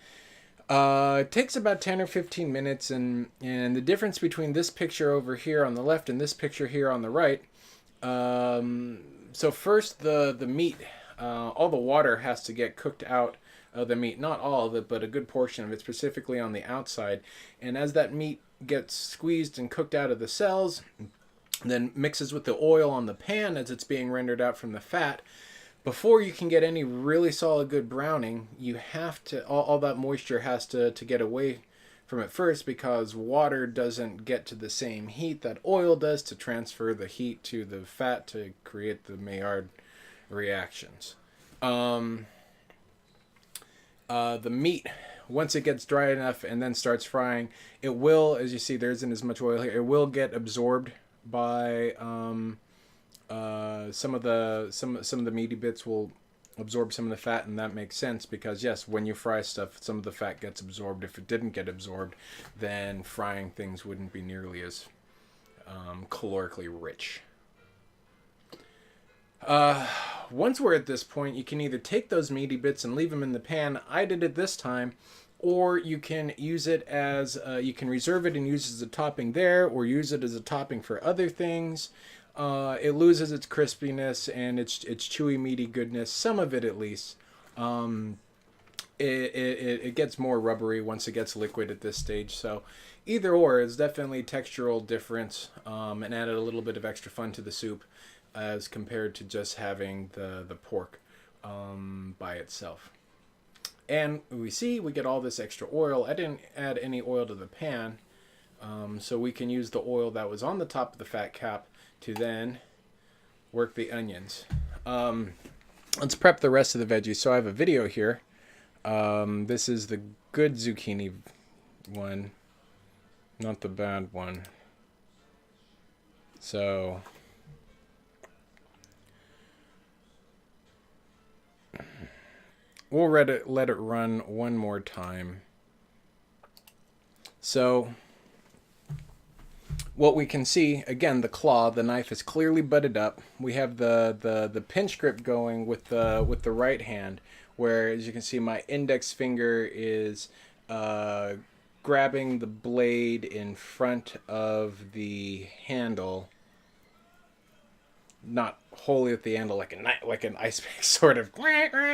it takes about 10 or 15 minutes, and the difference between this picture over here on the left and this picture here on the right, so first the meat, all the water has to get cooked out of the meat. Not all of it, but a good portion of it, specifically on the outside. And as that meat gets squeezed and cooked out of the cells, then mixes with the oil on the pan as it's being rendered out from the fat, before you can get any really solid good browning, you have to, all that moisture has to get away from it first, because water doesn't get to the same heat that oil does to transfer the heat to the fat to create the Maillard reactions. The meat, once it gets dry enough and then starts frying, it will, as you see, there isn't as much oil here. It will get absorbed by some of the meaty bits will absorb some of the fat, and that makes sense because yes, when you fry stuff, some of the fat gets absorbed. If it didn't get absorbed, then frying things wouldn't be nearly as calorically rich. Once we're at this point, you can either take those meaty bits and leave them in the pan. I did it this time. Or you can use it as, you can reserve it and use it as a topping there, or use it as a topping for other things. It loses its crispiness and its chewy, meaty goodness, some of it at least. It gets more rubbery once it gets liquid at this stage. So either or is definitely textural difference, and added a little bit of extra fun to the soup as compared to just having the pork by itself. And we see we get all this extra oil. I didn't add any oil to the pan, so we can use the oil that was on the top of the fat cap to then work the onions. Let's prep the rest of the veggies. So I have a video here. This is the good zucchini one, not the bad one. So we'll let it run one more time. So what we can see, again, the claw, the knife is clearly butted up. We have the pinch grip going with the right hand, where, as you can see, my index finger is grabbing the blade in front of the handle, not wholly at the handle like an ice pick sort of,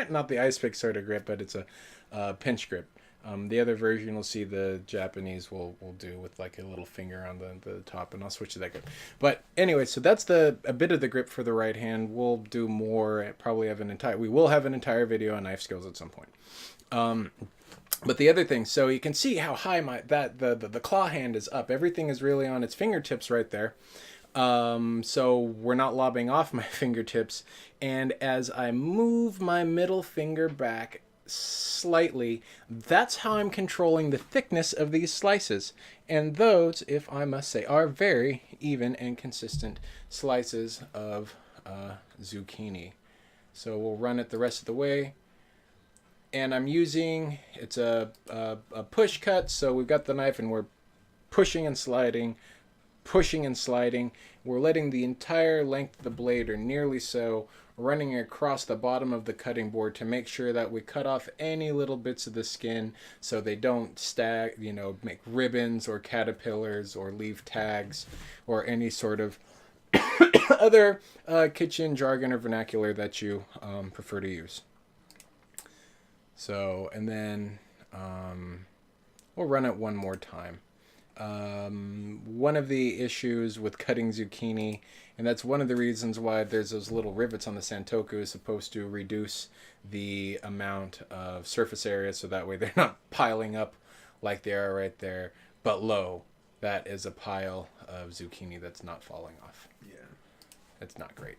not the ice pick sort of grip, but it's a pinch grip. The other version you'll see the Japanese will do with like a little finger on the top, and I'll switch to that grip. But anyway, so that's a bit of the grip for the right hand. We'll do more, we will have an entire video on knife skills at some point. But the other thing, so you can see how high the claw hand is up. Everything is really on its fingertips right there. So we're not lobbing off my fingertips. And as I move my middle finger back slightly, that's how I'm controlling the thickness of these slices. And those, if I must say, are very even and consistent slices of zucchini. So we'll run it the rest of the way. And I'm using, it's a push cut, so we've got the knife and we're pushing and sliding. We're letting the entire length of the blade, or nearly so, running across the bottom of the cutting board to make sure that we cut off any little bits of the skin so they don't make ribbons or caterpillars or leave tags or any sort of other kitchen jargon or vernacular that you prefer to use. So, and then we'll run it one more time. One of the issues with cutting zucchini, and that's one of the reasons why there's those little rivets on the santoku, is supposed to reduce the amount of surface area so that way they're not piling up like they are right there. But lo, that is a pile of zucchini that's not falling off. Yeah. It's not great.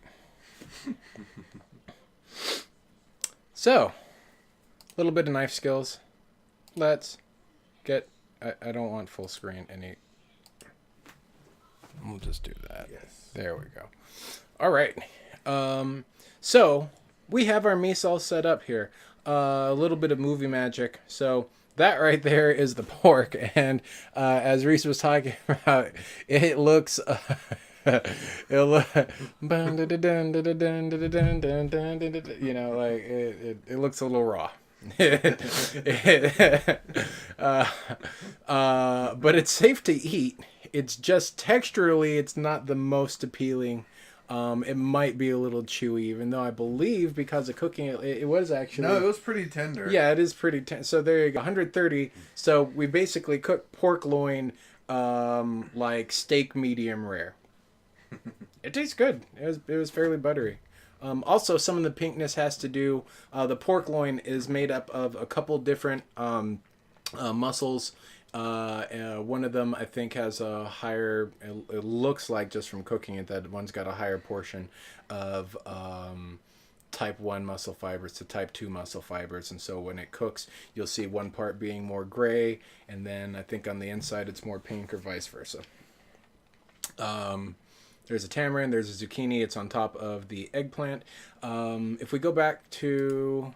So, a little bit of knife skills. Let's get... I don't want full screen any. We'll just do that. Yes. There we go. All right. So we have our mise all set up here. A little bit of movie magic. So that right there is the pork, and as Reese was talking about, it looks. It looks a little raw. But it's safe to eat. It's just texturally, it's not the most appealing. It might be a little chewy, even though I believe because of cooking it, it was actually... No, it was pretty tender. Yeah, it is pretty tender. So there you go, 130. So we basically cooked pork loin like steak medium rare. It tastes good. It was fairly buttery. Also, some of the pinkness has to do, the pork loin is made up of a couple different muscles. One of them, I think, has a higher, it looks like just from cooking it, that one's got a higher portion of type 1 muscle fibers to type 2 muscle fibers. And so when it cooks, you'll see one part being more gray, and then I think on the inside it's more pink, or vice versa. There's a tamarind, there's a zucchini, it's on top of the eggplant. If we go back to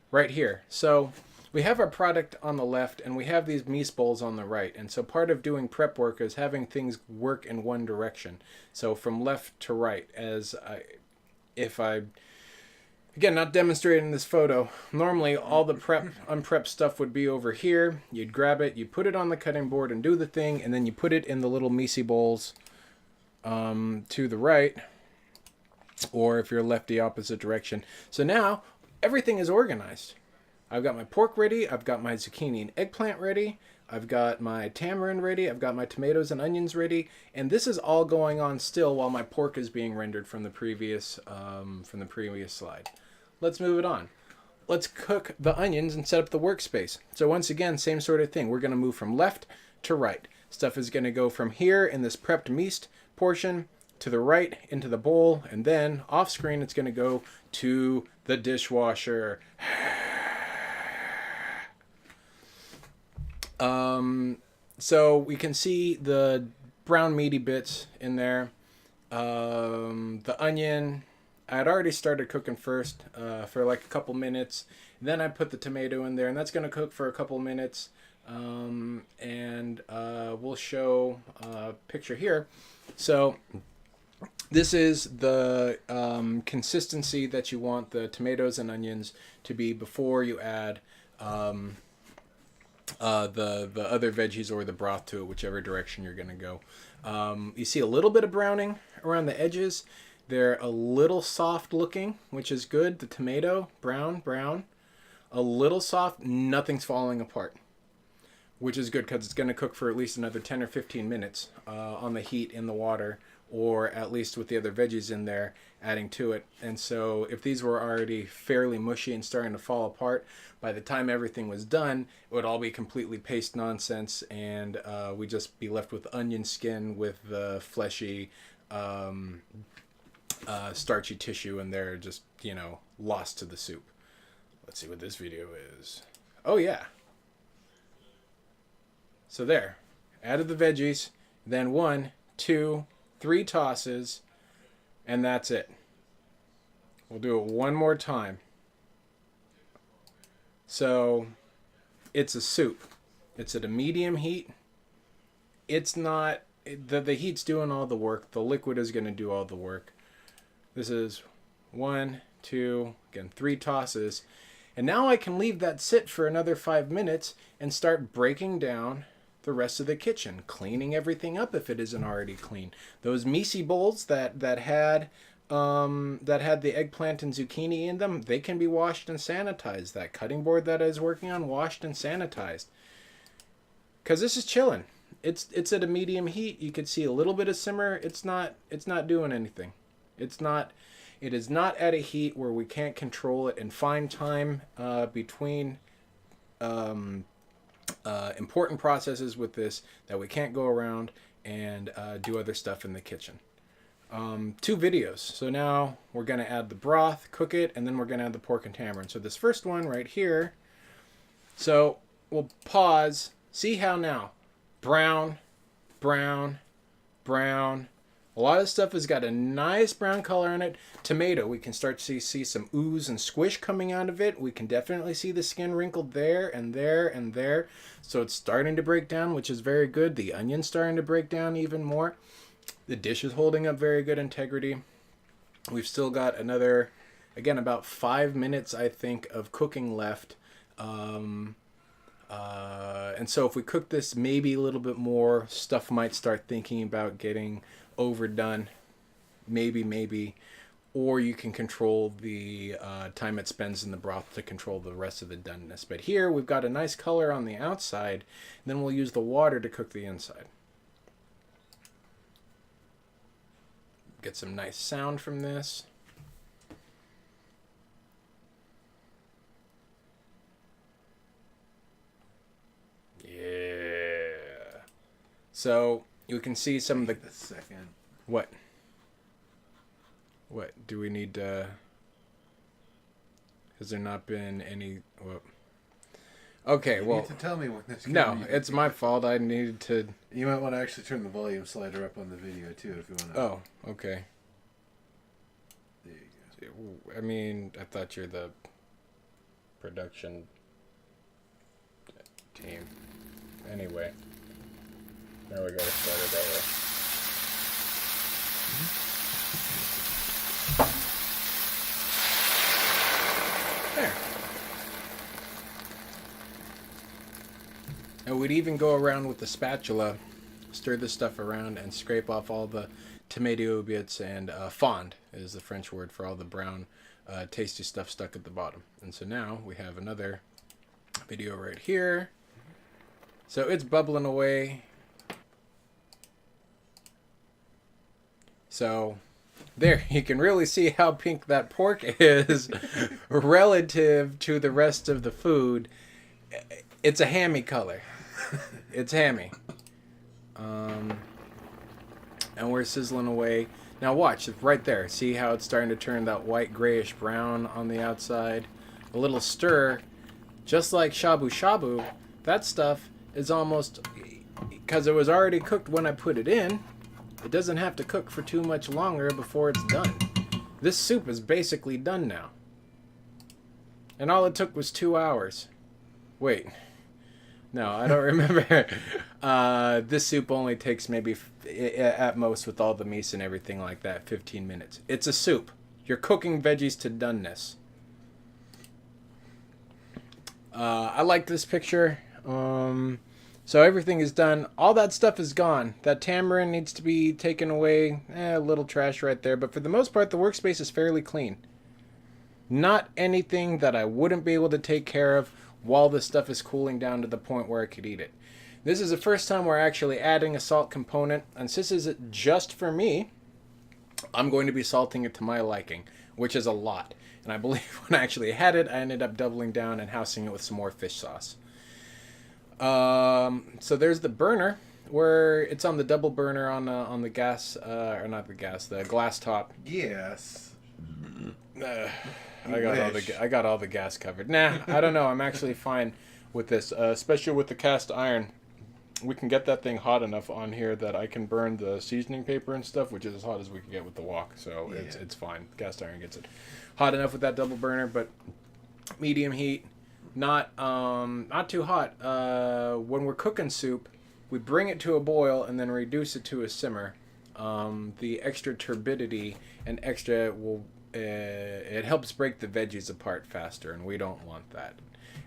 right here, so we have our product on the left and we have these mise bowls on the right. And so part of doing prep work is having things work in one direction. So from left to right, again, not demonstrating this photo, normally all the unprepped stuff would be over here. You'd grab it, you put it on the cutting board and do the thing, and then you put it in the little mise bowls to the right, or if you're left, the opposite direction. So now everything is organized. I've got my pork ready, I've got my zucchini and eggplant ready, I've got my tamarind ready, I've got my tomatoes and onions ready, and this is all going on still while my pork is being rendered from the previous slide. Let's move it on. Let's cook the onions and set up the workspace. So once again, same sort of thing. We're going to move from left to right. Stuff is going to go from here in this prepped meat portion to the right into the bowl, and then off screen it's going to go to the dishwasher. So we can see the brown meaty bits in there. The onion, I had already started cooking first for like a couple minutes. Then I put the tomato in there, and that's going to cook for a couple minutes. And we'll show a picture here. So this is the consistency that you want the tomatoes and onions to be before you add the other veggies or the broth to it, whichever direction you're going to go. You see a little bit of browning around the edges. They're a little soft looking, which is good. The tomato, brown, a little soft, nothing's falling apart, which is good because it's going to cook for at least another 10 or 15 minutes on the heat in the water, or at least with the other veggies in there adding to it. And so if these were already fairly mushy and starting to fall apart, by the time everything was done, it would all be completely paste nonsense, and we'd just be left with onion skin with the fleshy, starchy tissue in there, just, lost to the soup. Let's see what this video is. Oh, yeah. So there. Added the veggies, then 1, 2, 3 tosses, and that's it. We'll do it one more time. So it's a soup. It's at a medium heat. It's not, the heat's doing all the work. The liquid is going to do all the work. This is 1, 2, again, 3 tosses. And now I can leave that sit for another 5 minutes and start breaking down the rest of the kitchen, cleaning everything up if it isn't already clean. Those mise bowls that had the eggplant and zucchini in them, they can be washed and sanitized. That cutting board that I was working on, washed and sanitized. Because this is chilling. It's at a medium heat. You could see a little bit of simmer. It's not doing anything. It is not at a heat where we can't control it and find time between important processes with this that we can't go around and do other stuff in the kitchen. 2 videos. So now we're going to add the broth, cook it, and then we're going to add the pork and tamarind. So this first one right here, so we'll pause. See how now? Brown. A lot of stuff has got a nice brown color in it. Tomato, we can start to see some ooze and squish coming out of it. We can definitely see the skin wrinkled there and there and there. So it's starting to break down, which is very good. The onion's starting to break down even more. The dish is holding up very good integrity. We've still got another, again, about 5 minutes, I think, of cooking left. And so if we cook this maybe a little bit more, stuff might start thinking about getting overdone, maybe, or you can control the time it spends in the broth to control the rest of the doneness. But here we've got a nice color on the outside, and then we'll use the water to cook the inside. Get some nice sound from this. Yeah. So you can see some of the second. What do we need to? Has there not been any... Well, okay, you well... need to tell me when this... No, it's my fault. I needed to... You might want to actually turn the volume slider up on the video, too, if you want to... Oh, okay. There you go. I mean, I thought you're the production team. Anyway. Now we gotta start it that way. There. And we'd even go around with the spatula, stir this stuff around, and scrape off all the tomato bits, and fond is the French word for all the brown, tasty stuff stuck at the bottom. And so now we have another video right here. So it's bubbling away. So there, you can really see how pink that pork is relative to the rest of the food. It's a hammy color. It's hammy. And we're sizzling away. Now watch, right there. See how it's starting to turn that white grayish brown on the outside? A little stir, just like shabu shabu. That stuff is almost, because it was already cooked when I put it in, it doesn't have to cook for too much longer before it's done. This soup is basically done now. And all it took was 2 hours. Wait. No, I don't remember. This soup only takes maybe, at most with all the meats and everything like that, 15 minutes. It's a soup. You're cooking veggies to doneness. I like this picture. So everything is done. All that stuff is gone. That tamarind needs to be taken away. A little trash right there. But for the most part, the workspace is fairly clean. Not anything that I wouldn't be able to take care of while this stuff is cooling down to the point where I could eat it. This is the first time we're actually adding a salt component. And since this is just for me, I'm going to be salting it to my liking, which is a lot. And I believe when I actually had it, I ended up doubling down and housing it with some more fish sauce. So there's the burner where it's on the double burner on the gas, or not the gas, the glass top. Yes. I got all the gas covered. Nah, I don't know. I'm actually fine with this, especially with the cast iron. We can get that thing hot enough on here that I can burn the seasoning paper and stuff, which is as hot as we can get with the wok. So yeah. It's fine. Cast iron gets it hot enough with that double burner, but medium heat. Not too hot. When we're cooking soup, we bring it to a boil and then reduce it to a simmer. The extra turbidity and extra will it helps break the veggies apart faster, and we don't want that.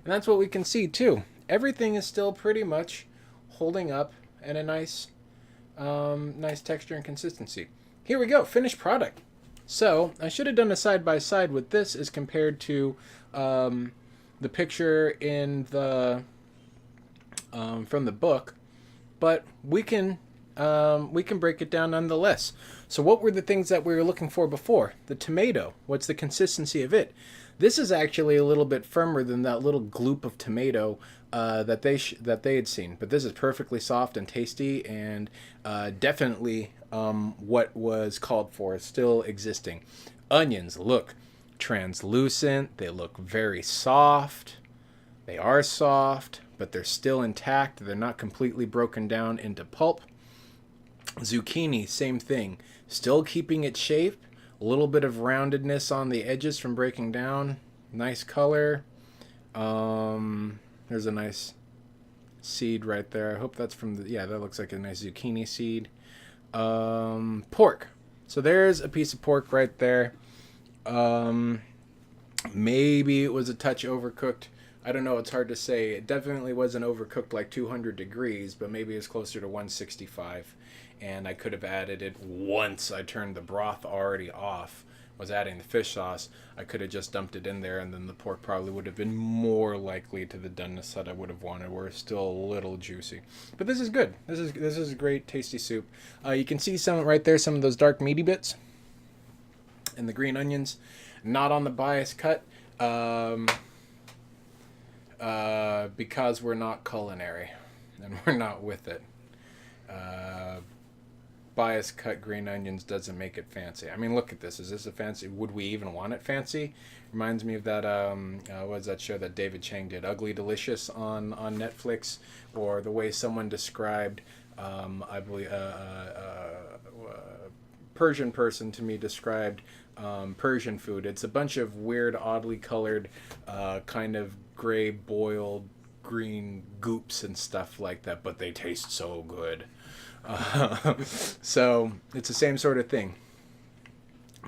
And that's what we can see too. Everything is still pretty much holding up and a nice texture and consistency. Here we go, finished product. So I should have done a side by side with this as compared to the picture in the from the book, but we can break it down nonetheless. So what were the things that we were looking for before? The tomato. What's the consistency of it? This is actually a little bit firmer than that little gloop of tomato that they had seen, but this is perfectly soft and tasty, and definitely what was called for is still existing. Onions look translucent. They look very soft. They are soft, but they're still intact. They're not completely broken down into pulp. Zucchini, same thing. Still keeping its shape. A little bit of roundedness on the edges from breaking down. Nice color. There's a nice seed right there. I hope that's from the... Yeah, that looks like a nice zucchini seed. Pork. So there's a piece of pork right there. Maybe it was a touch overcooked. I don't know. It's hard to say. It definitely wasn't overcooked like 200 degrees, but maybe it's closer to 165. And I could have added it once I turned the broth already off. Was adding the fish sauce. I could have just dumped it in there, and then the pork probably would have been more likely to the doneness that I would have wanted, where it's still a little juicy. But this is good. This is a great, tasty soup. You can see some right there, some of those dark meaty bits, and the green onions. Not on the bias cut, because we're not culinary, and we're not with it. bias cut green onions doesn't make it fancy. I mean, look at this. Is this a fancy? Would we even want it fancy? Reminds me of that, what was that show that David Chang did? Ugly Delicious on Netflix, or the way someone described, I believe, Persian person to me described Persian food. It's a bunch of weird, oddly colored, kind of gray boiled green goops and stuff like that, but they taste so good. So it's the same sort of thing.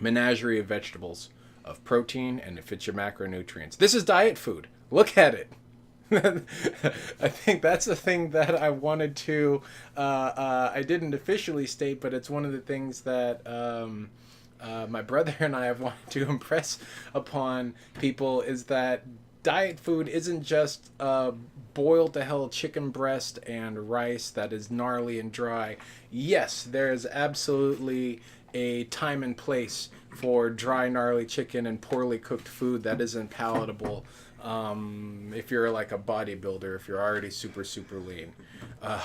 Menagerie of vegetables, of protein, and it fits your macronutrients. This is diet food. Look at it. I think that's the thing that I wanted to, I didn't officially state, but it's one of the things that my brother and I have wanted to impress upon people, is that diet food isn't just boiled to hell chicken breast and rice that is gnarly and dry. Yes, there is absolutely a time and place for dry, gnarly chicken and poorly cooked food that isn't palatable. If you're like a bodybuilder, if you're already super, super lean,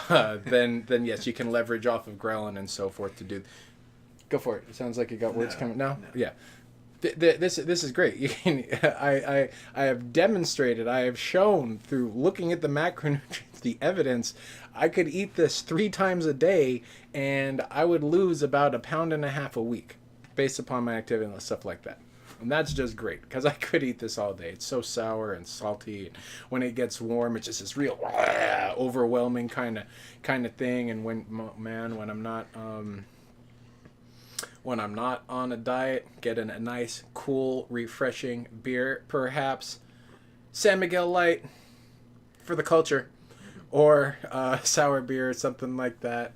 then yes, you can leverage off of ghrelin and so forth to do. Go for it. It sounds like you got words coming. No? Yeah. This is great. You can, I have demonstrated, I have shown through looking at the macronutrients, the evidence. I could eat this 3 times a day and I would lose about 1.5 pounds a week based upon my activity and stuff like that. And that's just great because I could eat this all day. It's so sour and salty. When it gets warm, it's just this real overwhelming kind of thing. And when I'm not on a diet, getting a nice, cool, refreshing beer, perhaps San Miguel Light for the culture, or sour beer, something like that.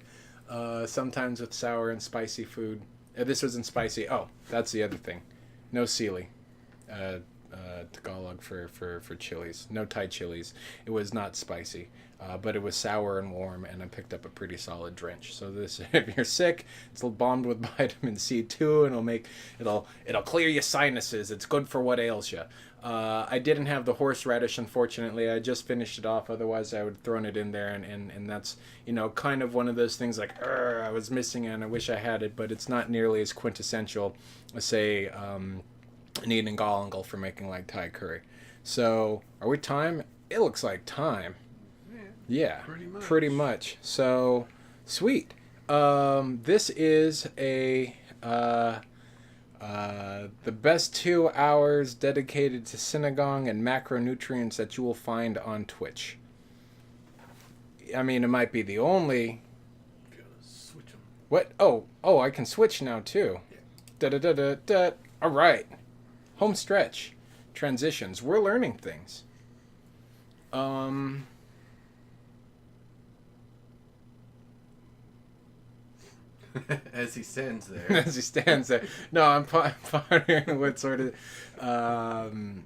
Sometimes with sour and spicy food. This wasn't spicy. Oh, that's the other thing. No Sealy. Tagalog for chilies. No Thai chilies. It was not spicy. But it was sour and warm, and I picked up a pretty solid drench. So this, if you're sick, it's bombed with vitamin C too, and it'll clear your sinuses. It's good for what ails you. I didn't have the horseradish, unfortunately. I just finished it off. Otherwise, I would have thrown it in there, and that's kind of one of those things like I was missing it, and I wish I had it, but it's not nearly as quintessential as say an eating galangal for making like Thai curry. So are we time? It looks like time. Yeah, pretty much. So, sweet. This is the best 2 hours dedicated to sinigang and macronutrients that you will find on Twitch. I mean, it might be the only. Switch them. What? Oh, I can switch now too. Da. All right. Home stretch. Transitions. We're learning things. As he stands there. As he stands there. No, I'm pondering what sort of. I've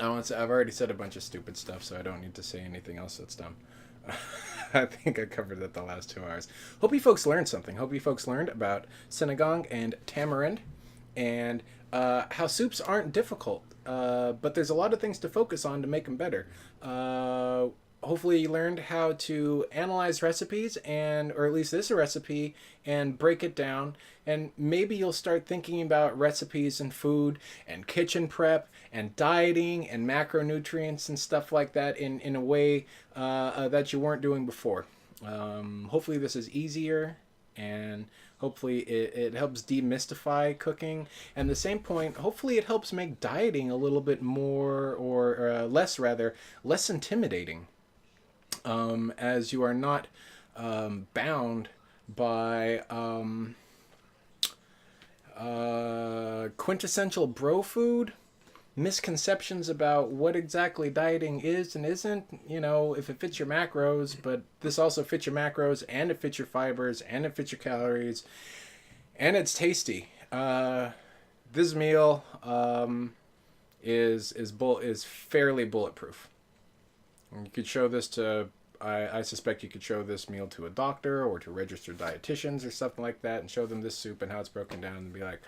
already said a bunch of stupid stuff, so I don't need to say anything else that's dumb. I think I covered that the last 2 hours. Hope you folks learned something. Hope you folks learned about sinigang and tamarind, and how soups aren't difficult, but there's a lot of things to focus on to make them better. Hopefully you learned how to analyze recipes, or at least this recipe, and break it down. And maybe you'll start thinking about recipes and food and kitchen prep and dieting and macronutrients and stuff like that in a way that you weren't doing before. Hopefully this is easier, and hopefully it helps demystify cooking. And at the same point, hopefully it helps make dieting a little bit more, or less intimidating. As you are not bound by quintessential bro food, misconceptions about what exactly dieting is and isn't, if it fits your macros, but this also fits your macros, and it fits your fibers, and it fits your calories, and it's tasty. This meal is fairly bulletproof. You could show this to, I suspect you could show this meal to a doctor or to registered dietitians or something like that, and show them this soup and how it's broken down, and be like,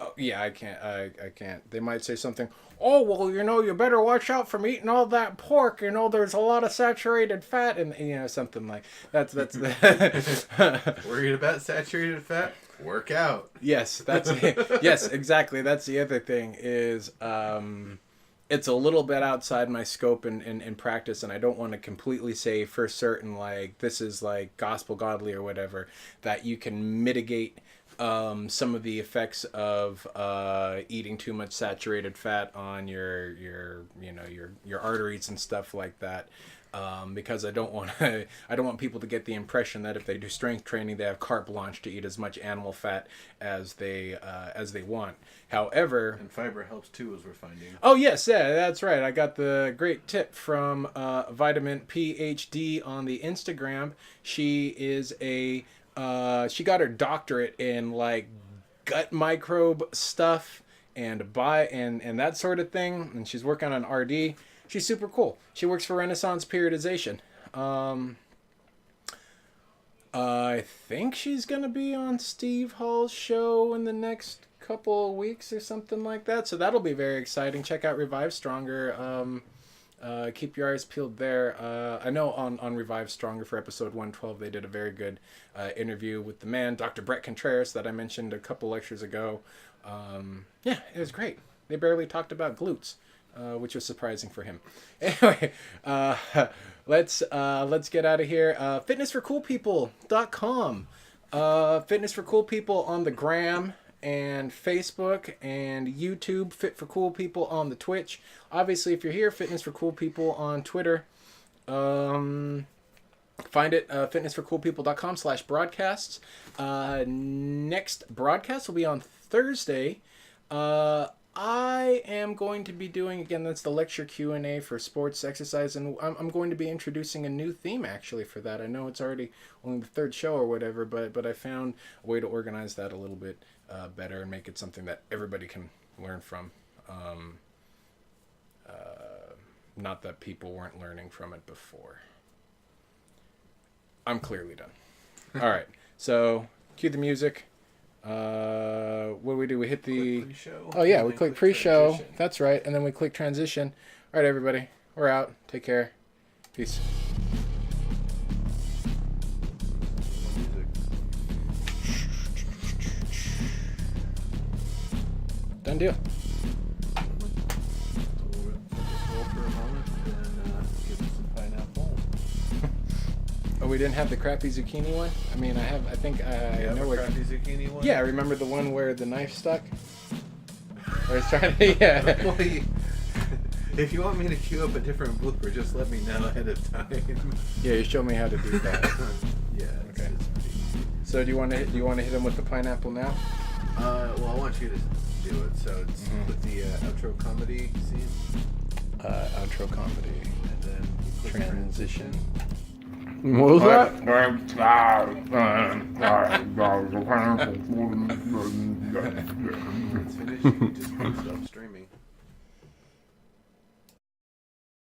Oh, yeah, I can't. I can't. They might say something. Oh, well, you better watch out from eating all that pork. There's a lot of saturated fat, and something like that's the. Worried about saturated fat? Work out. Yes, that's it. Yes, exactly. That's the other thing is. It's a little bit outside my scope in practice, and I don't want to completely say for certain, like, this is, like, gospel godly or whatever, that you can mitigate some of the effects of eating too much saturated fat on your arteries and stuff like that. Because I don't want people to get the impression that if they do strength training, they have carte blanche to eat as much animal fat as they want. However, and fiber helps too, as we're finding. Oh yes, yeah, that's right. I got the great tip from Vitamin PhD on the Instagram. She is she got her doctorate in like gut microbe stuff and that sort of thing, and she's working on RD. She's super cool. She works for Renaissance Periodization. I think she's going to be on Steve Hall's show in the next couple of weeks or something like that. So that'll be very exciting. Check out Revive Stronger. Keep your eyes peeled there. I know on Revive Stronger for episode 112, they did a very good interview with the man, Dr. Brett Contreras, that I mentioned a couple lectures ago. Yeah, it was great. They barely talked about glutes. Which was surprising for him. Anyway, let's get out of here. Fitnessforcoolpeople.com. Fitness for Cool People on the Gram and Facebook and YouTube. Fit for Cool People on the Twitch. Obviously, if you're here, Fitness for Cool People on Twitter. Find it, fitnessforcoolpeople.com/broadcasts. Next broadcast will be on Thursday. I am going to be doing, again, that's the lecture Q&A for sports exercise, and I'm going to be introducing a new theme, actually, for that. I know it's already only the third show or whatever, but I found a way to organize that a little bit better and make it something that everybody can learn from. Not that people weren't learning from it before. I'm clearly done. All right, so cue the music. What do we do? We hit the pre-show. Oh yeah, we click pre-show. Transition. That's right, and then we click transition. All right, everybody, we're out. Take care. Peace. Done deal. Oh, we didn't have the crappy zucchini one? I mean, I think I know where crappy zucchini one? Yeah, remember the one where the knife stuck? I was trying to, yeah. Well, if you want me to queue up a different blooper, just let me know ahead of time. Yeah, you show me how to do that. Yeah. Okay. So do you want to hit him with the pineapple now? Well, I want you to do it. So it's with the outro comedy scene. Outro comedy. And then transition. What was that? It's finished. You can just post it up stream.